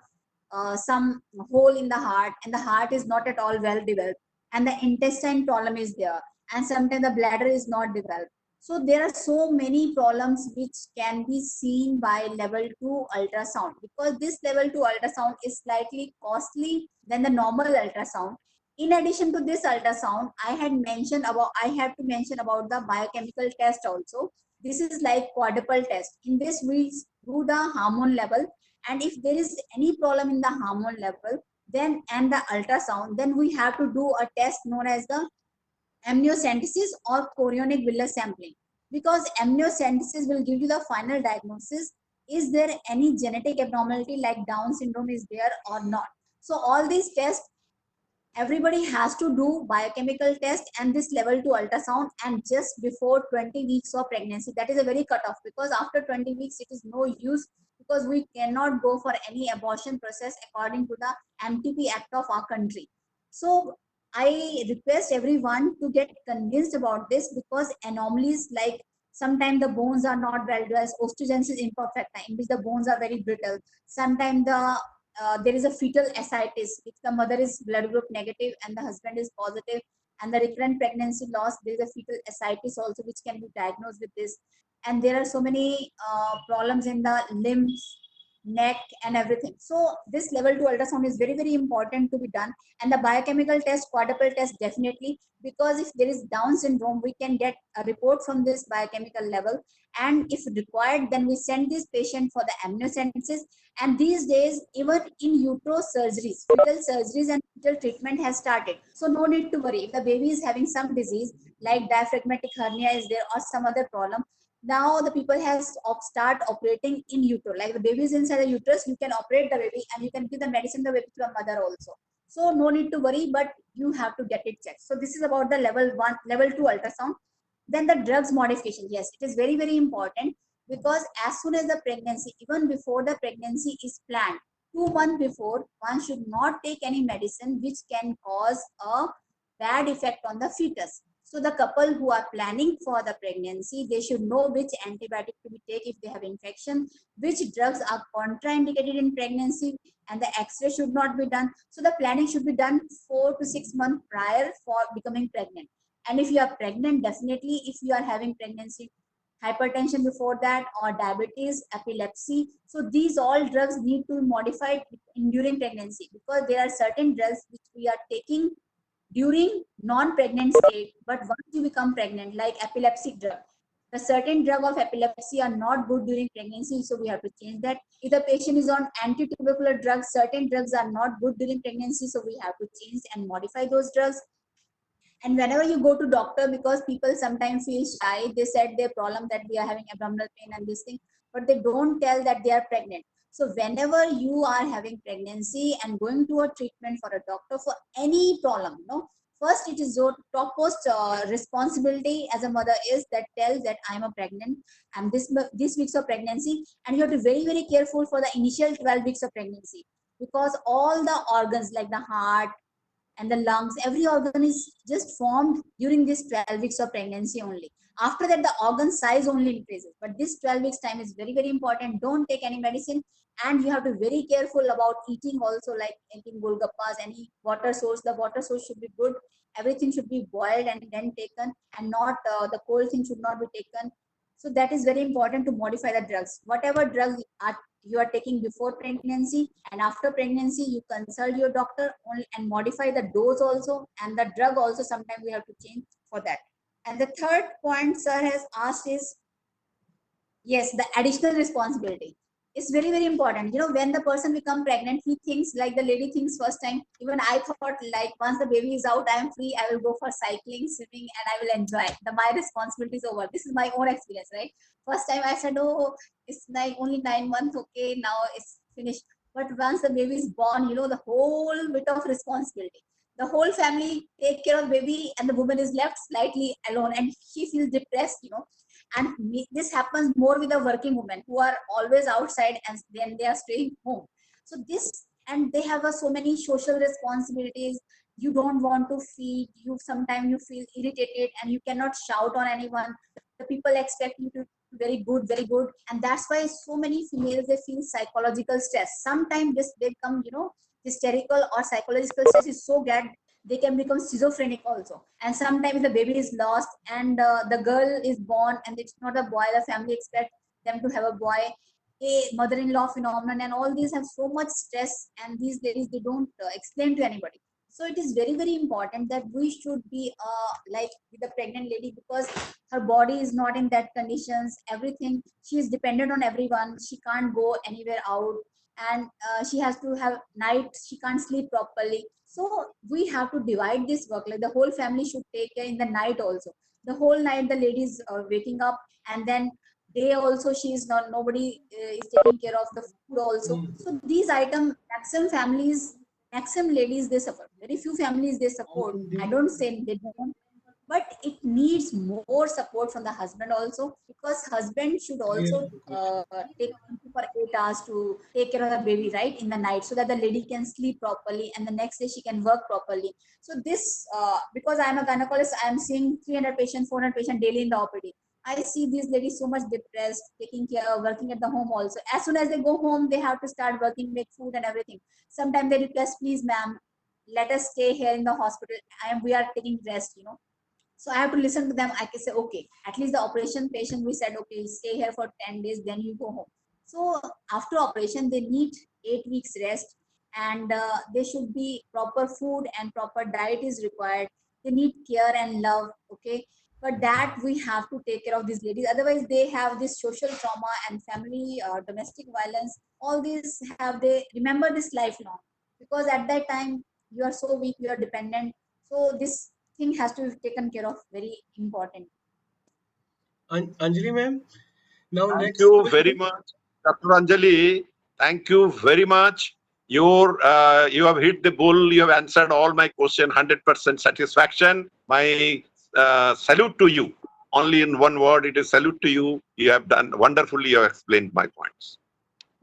some hole in the heart, and the heart is not at all well developed, and the intestine problem is there, and sometimes the bladder is not developed. So there are so many problems which can be seen by level 2 ultrasound, because this level 2 ultrasound is slightly costly than the normal ultrasound. In addition to this ultrasound, I have to mention about the biochemical test also. This is like quadruple test. In this, we do the hormone level, and if there is any problem in the hormone level, then and the ultrasound, then we have to do a test known as the amniocentesis or chorionic villus sampling, because amniocentesis will give you the final diagnosis: is there any genetic abnormality like Down syndrome is there or not. So all these tests, everybody has to do biochemical test and this level 2 ultrasound, and just before 20 weeks of pregnancy. That is a very cutoff, because after 20 weeks it is no use, because we cannot go for any abortion process according to the MTP Act of our country. So I request everyone to get convinced about this, because anomalies like sometimes the bones are not well developed, osteogenesis imperfecta, in which the bones are very brittle. Sometimes there is a fetal ascites, if the mother is blood group negative and the husband is positive, and the recurrent pregnancy loss, there is a fetal ascites also which can be diagnosed with this. And there are so many problems in the limbs, neck, and everything. So this level 2 ultrasound is very, very important to be done, and the biochemical test, quadruple test, definitely, because if there is Down syndrome, we can get a report from this biochemical level, and if required, then we send this patient for the amniocentesis. And these days, even in utero surgeries, fetal surgeries and fetal treatment has started. So no need to worry. If the baby is having some disease like diaphragmatic hernia is there or some other problem, now the people has start operating in utero. Like the baby is inside the uterus, you can operate the baby and you can give the medicine the baby to the mother also. So no need to worry, but you have to get it checked. So this is about the level 1, level 2 ultrasound. Then the drugs modification. Yes, it is very, very important, because as soon as the pregnancy, even before the pregnancy is planned, 2 months before, one should not take any medicine which can cause a bad effect on the fetus. So the couple who are planning for the pregnancy, they should know which antibiotic to be take if they have infection, which drugs are contraindicated in pregnancy, and the X-ray should not be done. So the planning should be done 4 to 6 months prior for becoming pregnant. And if you are pregnant, definitely if you are having pregnancy, hypertension before that, or diabetes, epilepsy, so these all drugs need to be modified during pregnancy, because there are certain drugs which we are taking during non-pregnant state, but once you become pregnant, like epilepsy drug, the certain drug of epilepsy are not good during pregnancy, so we have to change that. If the patient is on anti-tubercular drugs, certain drugs are not good during pregnancy, so we have to change and modify those drugs. And whenever you go to doctor, because people sometimes feel shy, they said their problem that we are having abdominal pain and this thing, but they don't tell that they are pregnant. So whenever you are having pregnancy and going to a treatment for a doctor for any problem, first it is your topmost responsibility as a mother is that tells that I'm a pregnant, and this weeks of pregnancy, and you have to be very, very careful for the initial 12 weeks of pregnancy, because all the organs like the heart and the lungs, every organ is just formed during this 12 weeks of pregnancy only. After that, the organ size only increases. But this 12 weeks time is very, very important. Don't take any medicine. And you have to be very careful about eating also, like eating golgappas, any water source. The water source should be good. Everything should be boiled and then taken, and not the cold thing should not be taken. So that is very important to modify the drugs. Whatever drugs you are taking before pregnancy and after pregnancy, you consult your doctor only and modify the dose also, and the drug also sometimes we have to change for that. And the third point sir has asked is, yes, the additional responsibility is very, very important. When the person become pregnant, he thinks like the lady thinks first time. Even I thought, like, once the baby is out, I am free, I will go for cycling, swimming, and I will enjoy. My responsibility is over. This is my own experience, right? First time I said, oh, it's like only 9 months, okay, now it's finished. But once the baby is born, the whole bit of responsibility. The whole family take care of baby, and the woman is left slightly alone, and she feels depressed, and this happens more with the working women who are always outside and then they are staying home. So this, and they have so many social responsibilities. You don't want to feed, you sometimes you feel irritated and you cannot shout on anyone. The people expect you to be very good, and that's why so many females, they feel psychological stress. Sometimes this they become hysterical, or psychological stress is so bad they can become schizophrenic also. And sometimes the baby is lost, and the girl is born and it's not a boy, the family expects them to have a boy, a mother-in-law phenomenon, and all these have so much stress, and these ladies, they don't explain to anybody. So it is very, very important that we should be like with the pregnant lady, because her body is not in that conditions, everything, she is dependent on everyone, she can't go anywhere out, and she has to have night, she can't sleep properly. So we have to divide this work, like the whole family should take care in the night also. The whole night the ladies are waking up, and then day also she is not, nobody is taking care of the food also. So these items, maximum ladies, they suffer. Very few families they support. I don't say they don't, but it needs more support from the husband also, because husband should also take for 8 hours to take care of the baby, right, in the night, so that the lady can sleep properly and the next day she can work properly. So this, because I am a gynecologist, I am seeing 300 patients, 400 patients daily in the OPD. I see these ladies so much depressed, taking care, working at the home also. As soon as they go home, they have to start working, make food and everything. Sometimes they request, please ma'am, let us stay here in the hospital, we are taking rest. So I have to listen to them. I can say, okay, at least the operation patient, we said, okay, stay here for 10 days, then you go home. So after operation, they need 8 weeks rest, and they should be proper food and proper diet is required. They need care and love, okay? But that we have to take care of these ladies. Otherwise, they have this social trauma and family domestic violence. All these they remember this lifelong, because at that time you are so weak, you are dependent. So this thing has to be taken care of, very important. Anjali ma'am. Now Thank next you very question. much, Dr. Anjali. Thank you very much. You have hit the bull. You have answered all my question. 100% satisfaction. My salute to you. Only in one word, it is salute to you. You have done wonderfully. You have explained my points.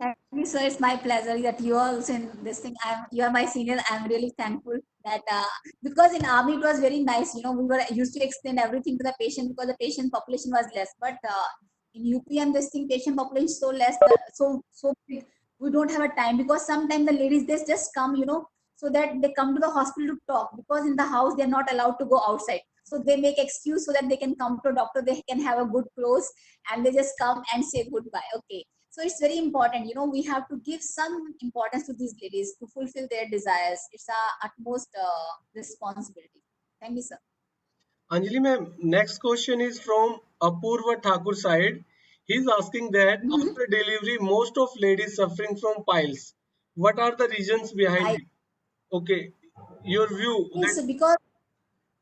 Thank you, sir. It's my pleasure that you are also in this thing. You are my senior. I'm really thankful that because in army it was very nice, we were used to explain everything to the patient because the patient population was less. But in UPM, this thing patient population is so less, so big, we don't have a time because sometimes the ladies they just come, so that they come to the hospital to talk because in the house they're not allowed to go outside. So they make excuse so that they can come to a doctor, they can have a good clothes, and they just come and say goodbye. Okay. So it's very important, we have to give some importance to these ladies to fulfill their desires. It's our utmost responsibility. Thank you, sir. Anjali ma'am, next question is from Apurva Thakur side. He's asking that Mhm. after delivery, most of ladies suffering from piles. What are the reasons behind I it? Okay, your view yes, that because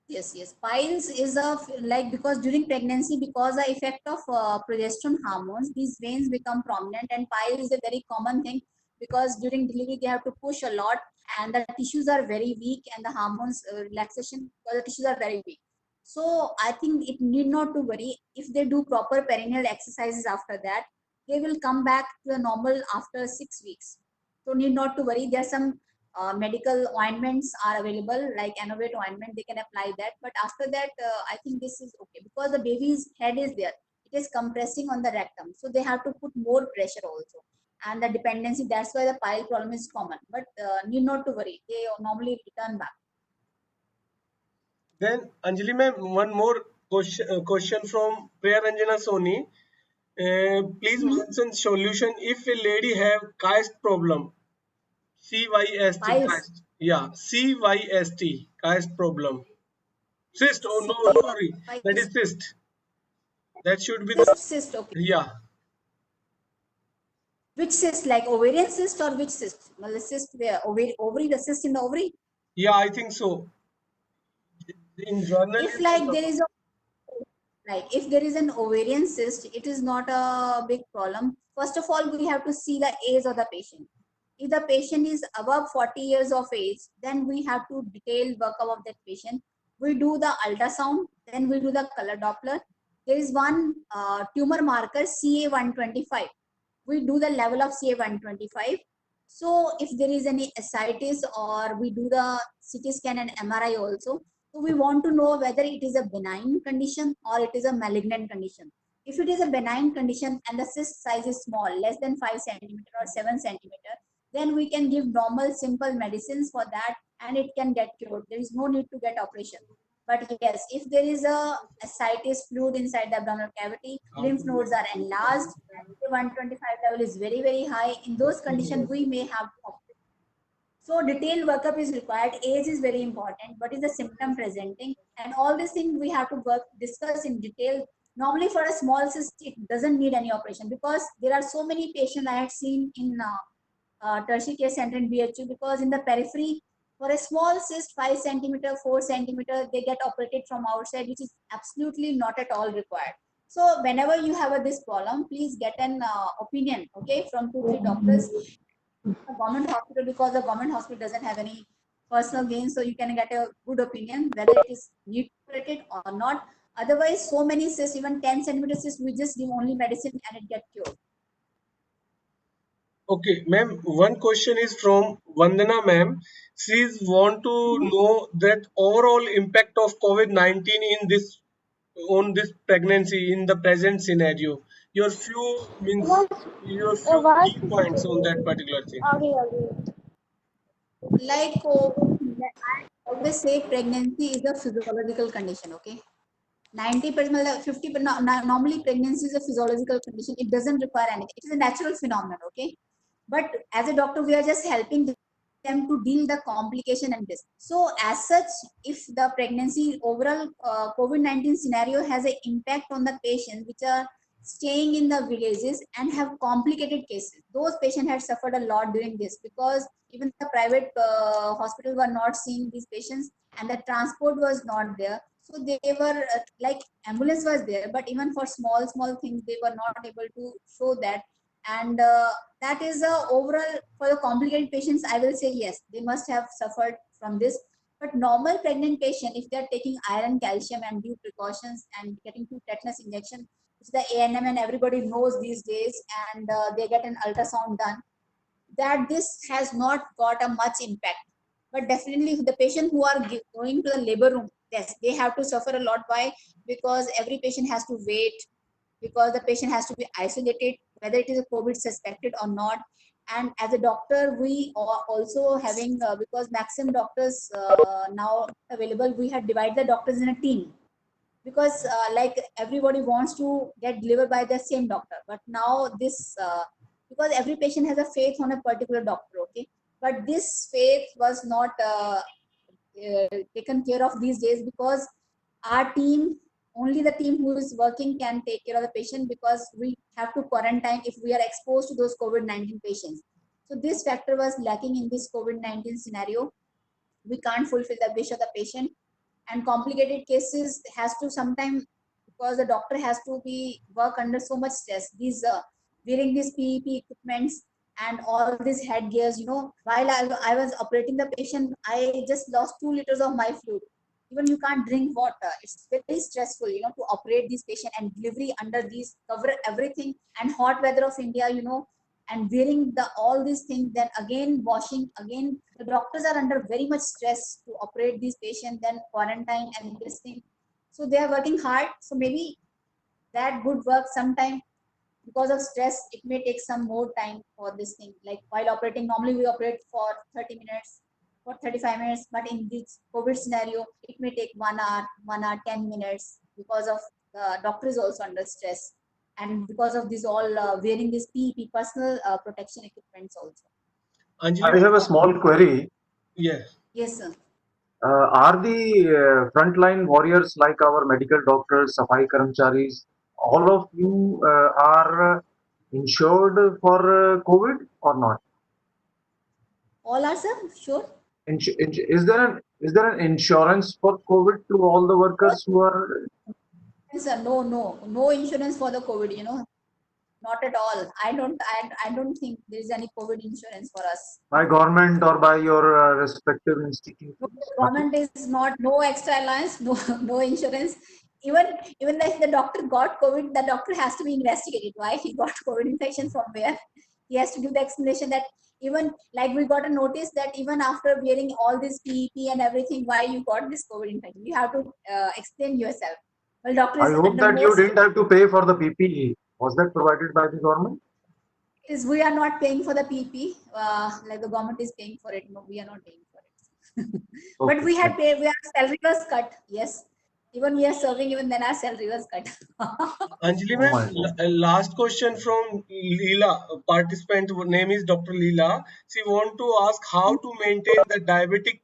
yes, piles is like because during pregnancy, because the effect of progesterone hormones, these veins become prominent, and pile is a very common thing because during delivery they have to push a lot, and the tissues are very weak, and the hormones relaxation because the tissues are very weak. So I think it need not to worry if they do proper perineal exercises after that, they will come back to the normal after 6 weeks. So need not to worry. There are some medical ointments are available like Anovate ointment, they can apply that, but after that I think this is okay because the baby's head is there, it is compressing on the rectum, so they have to put more pressure also, and the dependency, that's why the pile problem is common, but need not to worry, they normally return back. then Anjali ma'am, one more question from Priya Ranjana Soni. Please Mhm. mention solution if a lady have kyst problem. CYST, Piles. kyst. Yeah, CYST, kyst problem. Cyst, oh no, sorry, that Piles. is cyst. That should be the, Cyst, okay. yeah, Which cyst, like ovarian cyst or which cyst? Well, the cyst where ovary, the cyst in the ovary. yeah, I think so. In If journalism, like there is a Right. If there is an ovarian cyst, it is not a big problem. First of all, we have to see the age of the patient. If the patient is above 40 years of age, then we have to detail workup of that patient. We do the ultrasound, then we do the color Doppler. There is one tumor marker CA125. We do the level of CA125. So if there is any ascites or we do the CT scan and MRI also, so we want to know whether it is a benign condition or it is a malignant condition. If it is a benign condition and the cyst size is small, less than 5 centimeter or 7 centimeter, then we can give normal simple medicines for that and it can get cured. There is no need to get operation. But yes, if there is a ascites fluid inside the abdominal cavity, lymph nodes are enlarged, and 125 level is very, very high, in those conditions, we may have to operate. So detailed workup is required. Age is very important. What is the symptom presenting? And all these things we have to discuss in detail. Normally for a small cyst, it doesn't need any operation because there are so many patients I had seen in tertiary care center in BHU because in the periphery, for a small cyst, 5 centimeter, 4 centimeter, they get operated from outside, which is absolutely not at all required. So whenever you have this problem, please get an opinion, okay, from 2, 3 doctors a government hospital because the government hospital doesn't have any personal gain, so you can get a good opinion whether it is need treated or not. Otherwise, so many cysts, even 10 centimeter cysts, we just give only medicine and it get cured. okay, ma'am. One question is from Vandana ma'am. She's want to Mhm. know that overall impact of COVID-19 in this on this pregnancy in the present scenario. Your few means your few key points on that particular thing. Like COVID, I always say pregnancy is a physiological condition, okay? 90%, 50%, normally pregnancy is a physiological condition. It doesn't require anything. It is a natural phenomenon, okay? But as a doctor, we are just helping them to deal the complication and this. So as such, if the pregnancy overall COVID-19 scenario has an impact on the patients which are staying in the villages and have complicated cases, those patients had suffered a lot during this because even the private hospitals were not seeing these patients and the transport was not there. So they were like ambulance was there, but even for small things, they were not able to show that. And that is overall for the complicated patients. I will say yes, they must have suffered from this. But normal pregnant patient, if they are taking iron, calcium, and due precautions and getting 2 tetanus injection, which the ANM and everybody knows these days, and they get an ultrasound done, that this has not got a much impact. But definitely the patient who are going to the labor room, yes, they have to suffer a lot. Why? Because every patient has to wait, because the patient has to be isolated, whether it is a COVID suspected or not. And as a doctor, we are also having, because maximum doctors now available, we have divided the doctors in a team, because like everybody wants to get delivered by the same doctor. But now this, because every patient has a faith on a particular doctor, okay, but this faith was not taken care of these days, because our team, only the team who is working can take care of the patient, because we have to quarantine if we are exposed to those COVID-19 patients. So this factor was lacking in this COVID-19 scenario. We can't fulfill the wish of the patient, and complicated cases has to sometime, because the doctor has to be work under so much stress, these wearing these PEP equipments and all these headgears, while I was operating the patient, I just lost 2 liters of my fluid. Even you can't drink water. It's very stressful, to operate this patient and delivery under these, cover everything, and hot weather of India, and wearing the all these things, then again washing, again the doctors are under very much stress to operate these patients, then quarantine and this thing. So they are working hard. So maybe that good work sometime, because of stress, it may take some more time for this thing. Like while operating, normally we operate for 30 minutes, for 35 minutes, but in this COVID scenario, it may take 1 hour, 1 hour, 10 minutes, because of the doctor is also under stress. And because of this all wearing this PEP, personal protection equipments also. Anjali, I have a small query. yeah. Yes, sir. Are the frontline warriors like our medical doctors, Safai Karamcharis, all of you are insured for COVID or not? All are, sir, sure. Is there an insurance for COVID to all the workers who are? Yes, sir. No, no, no insurance for the COVID, not at all. I don't think there is any COVID insurance for us. By government or by your respective No, institutions? the government is not, no extra allowance, no, no insurance. Even if the doctor got COVID, the doctor has to be investigated. Why he got COVID infection from where? He has to give the explanation that, even like we got a notice that even after wearing all this PEP and everything, why you got this COVID infection? You have to explain yourself. Well, doctor I is hope under that you most, didn't have to pay for the PPE. Was that provided by the government? is we are not paying for the PP, like the government is paying for it. No, we are not paying for it. But Okay. we had paid, our salary was cut. Yes. Even we are serving, even then our salary was cut. Anjali Oh ma'am, my God. last question from Leela. Participant name is Dr. Leela. She want to ask how to maintain the diabetic,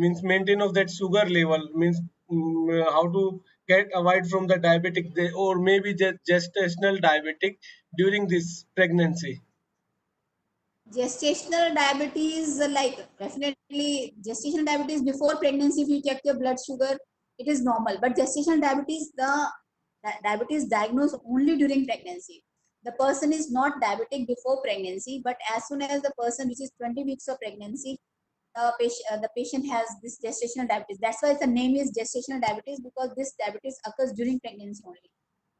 means maintain of that sugar level, means how to get avoid from the diabetic or maybe gestational diabetic during this pregnancy. Gestational diabetes, like definitely gestational diabetes before pregnancy, if you check your blood sugar, it is normal. But gestational diabetes, the diabetes diagnosed only during pregnancy. The person is not diabetic before pregnancy, but as soon as the person reaches 20 weeks of pregnancy, the patient has this gestational diabetes. That's why the name is gestational diabetes, because this diabetes occurs during pregnancy only.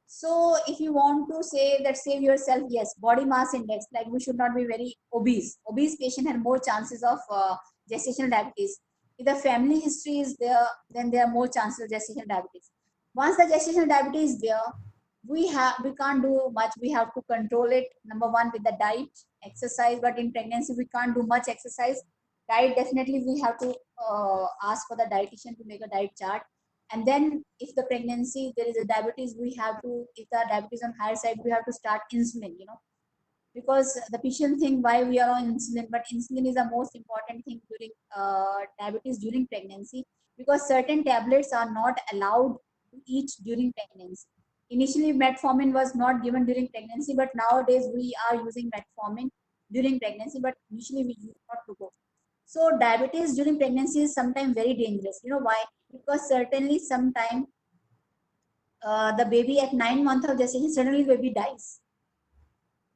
So if you want to say that save yourself, yes, body mass index, like we should not be very obese. Obese patient have more chances of gestational diabetes. If the family history is there, then there are more chances of gestational diabetes. Once the gestational diabetes is there, we can't do much. We have to control it. Number one, with the diet, exercise. But in pregnancy, we can't do much exercise. Diet, definitely we have to ask for the dietitian to make a diet chart. And then if the pregnancy there is a diabetes, we have to, if the diabetes on higher side, we have to start insulin, because the patient think why we are on insulin, but insulin is the most important thing during diabetes during pregnancy, because certain tablets are not allowed to eat during pregnancy. Initially metformin was not given during pregnancy, but nowadays we are using metformin during pregnancy, but usually we use not to go. So diabetes during pregnancy is sometimes very dangerous. You know why? Because certainly sometime the baby at 9 months of gestation, suddenly the baby dies.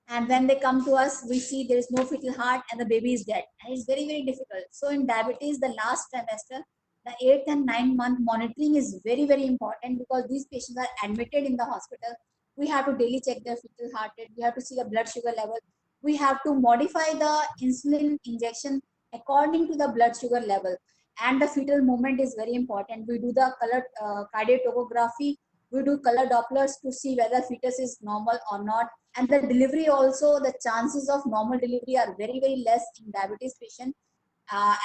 And when they come to us, we see there is no fetal heart and the baby is dead. And it's very, very difficult. So in diabetes, the last trimester, the 8th and 9th month monitoring is very, very important, because these patients are admitted in the hospital. We have to daily check their fetal heart rate. We have to see the blood sugar level. We have to modify the insulin injection according to the blood sugar level. And the fetal movement is very important. We do the color cardiotocography, we do color Dopplers to see whether fetus is normal or not. And the delivery also, the chances of normal delivery are very, very less in diabetes patient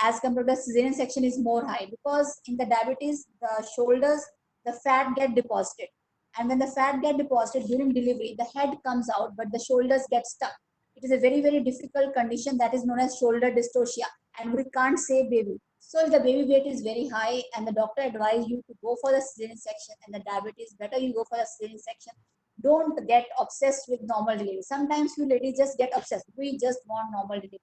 as compared to the cesarean section is more high, because in the diabetes, the shoulders, the fat get deposited. And when the fat get deposited during delivery, the head comes out, but the shoulders get stuck. It is a very, very difficult condition that is known as shoulder dystocia, and we can't say baby. So if the baby weight is very high and the doctor advised you to go for the cesarean section and the diabetes, better you go for the cesarean section. Don't get obsessed with normal delivery. Sometimes you ladies just get obsessed. We just want normal delivery.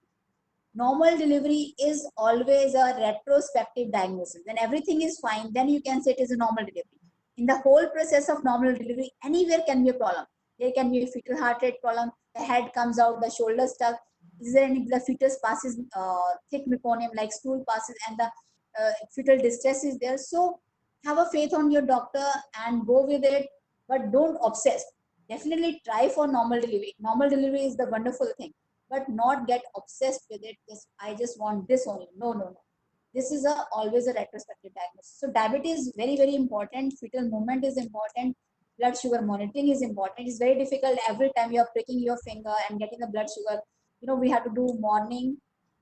Normal delivery is always a retrospective diagnosis. When everything is fine, then you can say it is a normal delivery. In the whole process of normal delivery, anywhere can be a problem. There can be a fetal heart rate problem, the head comes out, the shoulder stuck. Is there any, the fetus passes thick meconium like stool passes, and the fetal distress is there. So have a faith on your doctor and go with it, but don't obsess. Definitely try for normal delivery. Normal delivery is the wonderful thing, but not get obsessed with it. Just I just want this only. No, no, no. This is a always a retrospective diagnosis. So diabetes is very, very important. Fetal movement is important. Blood sugar monitoring is important. It's very difficult every time you're pricking your finger and getting the blood sugar. You know, we have to do morning,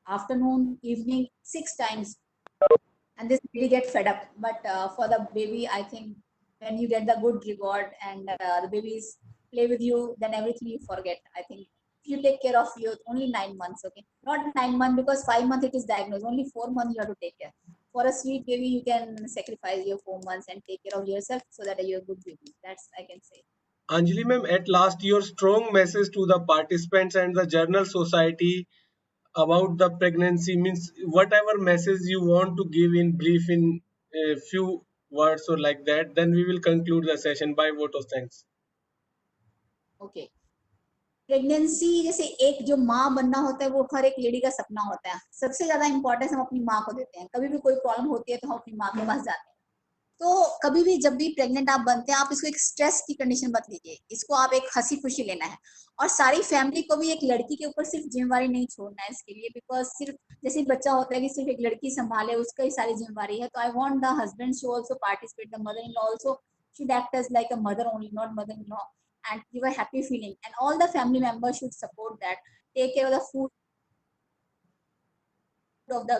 afternoon, evening, 6 times, and this really get fed up. But for the baby, I think when you get the good reward and the babies play with you, then everything you forget. I think if you take care of you, only 9 months, okay, not 9 months, because 5 months it is diagnosed, only 4 months you have to take care. For a sweet baby, you can sacrifice your 4 months and take care of yourself so that you're a good baby. That's I can say. Anjali ma'am, at last, your strong message to the participants and the Journal Society about the pregnancy, means whatever message you want to give in brief in a few words or like that, then we will conclude the session by vote of thanks. Okay. Pregnancy जैसे एक जो माँ बनना होता है वो हर एक lady का सपना होता है. सबसे ज्यादा इंपॉर्टेंस हम अपनी माँ को देते हैं. कभी भी कोई प्रॉब्लम होती है तो हम अपनी माँ के पास जाते हैं. तो कभी भी जब भी प्रेग्नेंट आप बनते हैं, आप इसको एक स्ट्रेस की कंडीशन मत लीजिए. इसको आप एक हंसी खुशी लेना है. और सारी फैमिली को भी एक लड़की के ऊपर सिर्फ जिम्मेवारी नहीं छोड़ना है इसके लिए, बिकॉज सिर्फ जैसे बच्चा होता है कि सिर्फ एक लड़की संभाले, उसका ही सारी जिम्मेवारी है. तो I want the husband shoe also participate, the mother in law also should act as like a mother only, not mother-in-law, and give a happy feeling. And all the family members should support that. Take care of the food of the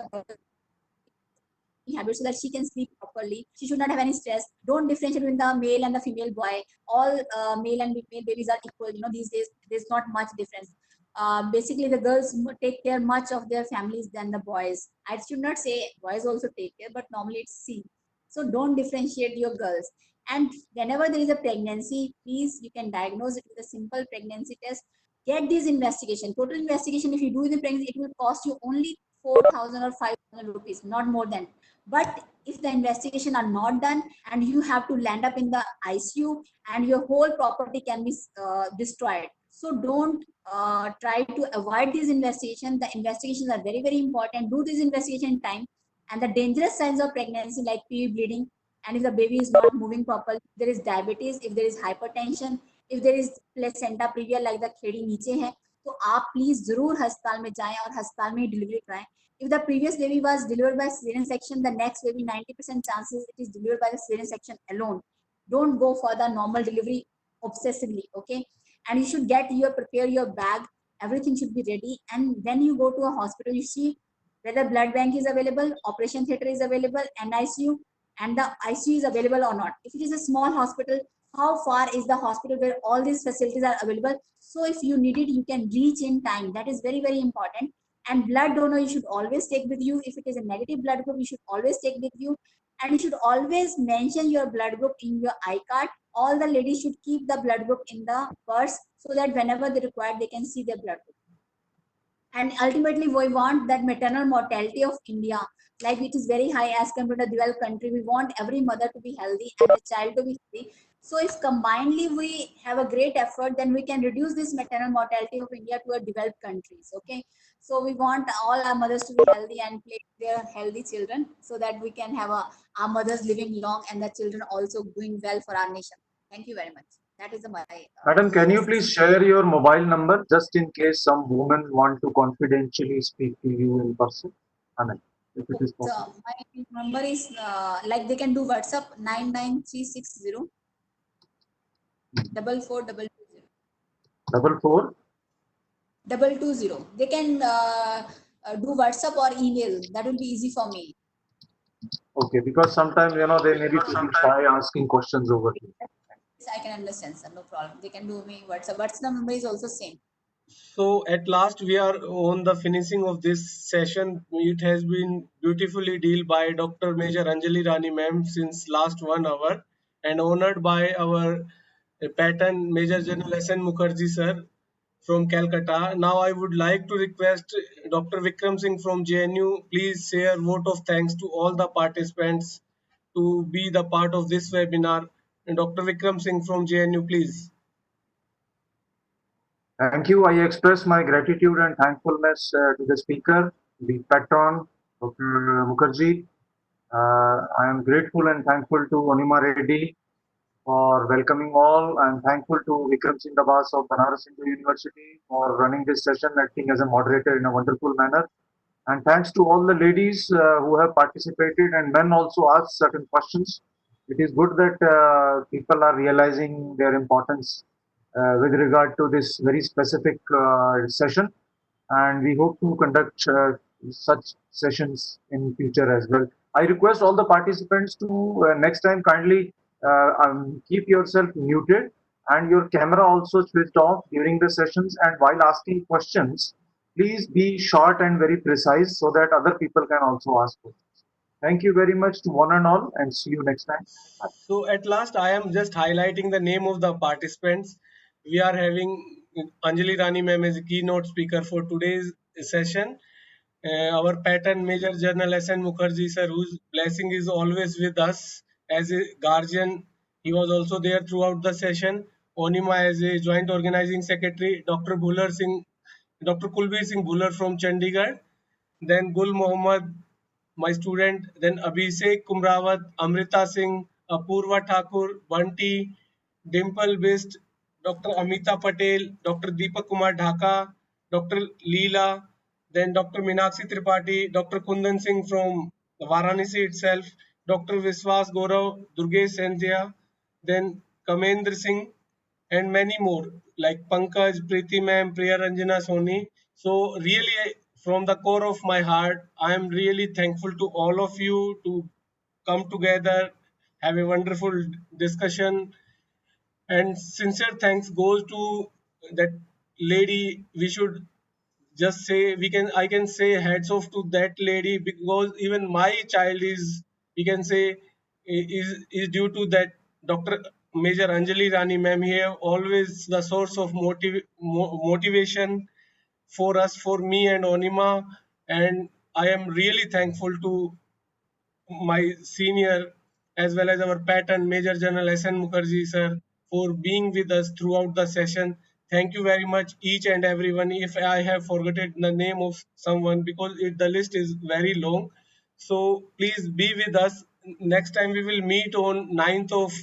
habit so that she can sleep properly. She should not have any stress. Don't differentiate between the male and the female boy. All male and female babies are equal. You know, these days there's not much difference. Basically, the girls take care much of their families than the boys. I should not say boys also take care, but normally it's seen. So don't differentiate your girls. And whenever there is a pregnancy, please you can diagnose it with a simple pregnancy test. Get this investigation. Total investigation, if you do the pregnancy, it will cost you only 4,000 or 5,000 rupees, not more than. But if the investigation are not done and you have to land up in the ICU and your whole property can be destroyed. So don't try to avoid these investigations. The investigations are very, very important. Do this investigation in time. And the dangerous signs of pregnancy like PV bleeding, and if the baby is not moving properly, if there is diabetes, if there is hypertension, if there is placenta previa like the खेड़ी नीचे है, तो आप please जरूर अस्पताल में जाएं और अस्पताल में डिलीवरी कराएं. If the previous baby was delivered by cesarean section, the next baby 90% chances it is delivered by the cesarean section alone. Don't go for the normal delivery obsessively, okay? And you should prepare your bag. Everything should be ready. And when you go to a hospital, you see whether blood bank is available, operation theater is available, NICU, and the ICU is available or not. If it is a small hospital, how far is the hospital where all these facilities are available? So if you need it, you can reach in time. That is very, very important. And blood donor you should always take with you. If it is a negative blood group, you should always take with you. And you should always mention your blood group in your I-card. All the ladies should keep the blood group in the purse so that whenever they require, they can see their blood group. And ultimately, we want that maternal mortality of India, like it is very high as compared to the developed country. We want every mother to be healthy and the child to be healthy. So if combinedly we have a great effort, then we can reduce this maternal mortality of India to a developed countries. Okay. So we want all our mothers to be healthy and play their healthy children so that we can have our mothers living long and the children also doing well for our nation. Thank you very much. That is my. Madam, can you please share your mobile number just in case some women want to confidentially speak to you in person? Amen, if it is possible. My number is like they can do WhatsApp 99360 44220. 44. 220. They can do WhatsApp or email. That will be easy for me. Okay, because sometimes they may be feeling shy asking questions over here. Yes, I can understand, sir. No problem. They can do me WhatsApp. WhatsApp number is also same. So at last we are on the finishing of this session. It has been beautifully dealt by Dr. Major Anjali Rani ma'am since last 1 hour and honored by our pattern Major General S.N. Mukherjee sir from Calcutta. Now I would like to request Dr. Vikram Singh from JNU, please say a vote of thanks to all the participants to be the part of this webinar. And Dr. Vikram Singh from JNU, please. Thank you. I express my gratitude and thankfulness to the speaker, the patron, Dr. Mukherjee. I am grateful and thankful to Onima Reddy for welcoming all. I am thankful to Vikram Singh Dabas of Banaras Hindu University for running this session, acting as a moderator in a wonderful manner. And thanks to all the ladies who have participated and men also asked certain questions. It is good that people are realizing their importance with regard to this very specific session. And we hope to conduct such sessions in future as well. I request all the participants to next time kindly keep yourself muted and your camera also switched off during the sessions, and while asking questions please be short and very precise so that other people can also ask questions. Thank you very much to one and all, and see you next time. Bye. So at last, I am just highlighting the name of the participants. We are having Anjali Rani ma'am as a keynote speaker for today's session. Our pattern Major General S.N. Mukherjee sir, whose blessing is always with us as a guardian. He was also there throughout the session. Onima as a joint organizing secretary. Dr. Bhular Singh, Dr. Kulbir Singh Bhular from Chandigarh. Then Gul Mohammed, my student, then Abhishek Kumrawat, Amrita Singh, Apurva Thakur, Bunty, Dimple Bist, Dr. Amita Patel, Dr. Deepak Kumar Dhaka, Dr. Leela, then Dr. Minakshi Tripathi, Dr. Kundan Singh from Varanasi itself, Dr. Viswas Gaurav, Durgesh Sandhya, then Kamendra Singh, and many more like Pankaj, Preeti ma'am, Priya Ranjana Soni. So really, from the core of my heart, I am really thankful to all of you to come together, have a wonderful discussion, and sincere thanks goes to that lady. We should just say I can say hats off to that lady, because even my child is, we can say, is due to that Dr. Major Anjali Rani ma'am here, always the source of motivation for us, for me and Onima. And I am really thankful to my senior as well as our pattern Major General S.N. Mukherjee sir for being with us throughout the session. Thank you very much each and everyone. If I have forgotten the name of someone, because the list is very long, so please be with us. Next time we will meet on 9th of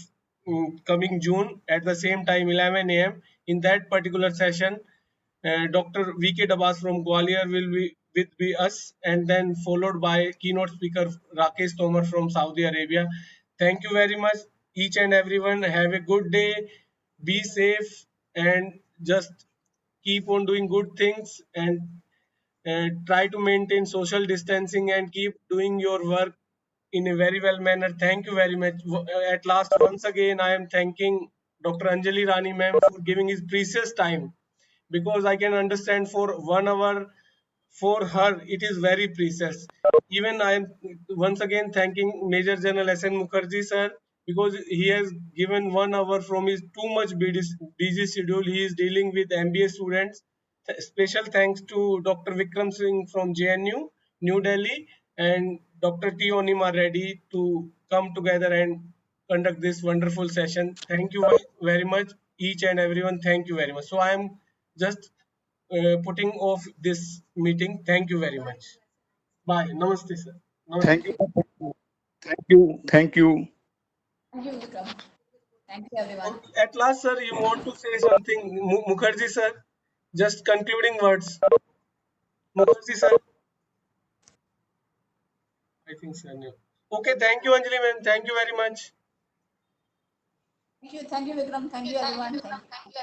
coming June at the same time 11 a.m. In that particular session, Dr. V.K. Dabas from Gwalior will be with us, and then followed by keynote speaker Rakesh Tomar from Saudi Arabia. Thank you very much, each and everyone. Have a good day. Be safe and just keep on doing good things, and try to maintain social distancing and keep doing your work in a very well manner. Thank you very much. At last, once again, I am thanking Dr. Anjali Rani ma'am for giving his precious time, because I can understand for 1 hour for her it is very precious. Even I am once again thanking Major General S.N. Mukherjee sir, because he has given 1 hour from his too much busy schedule. He is dealing with MBA students. Special thanks to Dr. Vikram Singh from JNU, New Delhi, and Dr. T. Onima Reddy to come together and conduct this wonderful session. Thank you very much, each and everyone. Thank you very much. So I am just putting off this meeting. Thank you very much. Bye. Namaste, sir. Thank Namaste. you. Thank you. Thank you. Thank you, Vikram. Thank you, everyone. At last, sir, you want to say something, Mukherjee, sir? Just concluding words. Mukherjee, sir. I think so. No. Okay, thank you, Anjali ma'am. Thank you very much. Thank you, Vikram. Thank you, everyone. Thank you.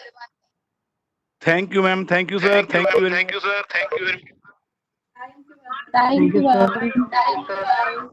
Thank you, ma'am. Thank you, sir. Thank you very much. Thank you, Thank you, ma'am. sir. Thank you, ma'am.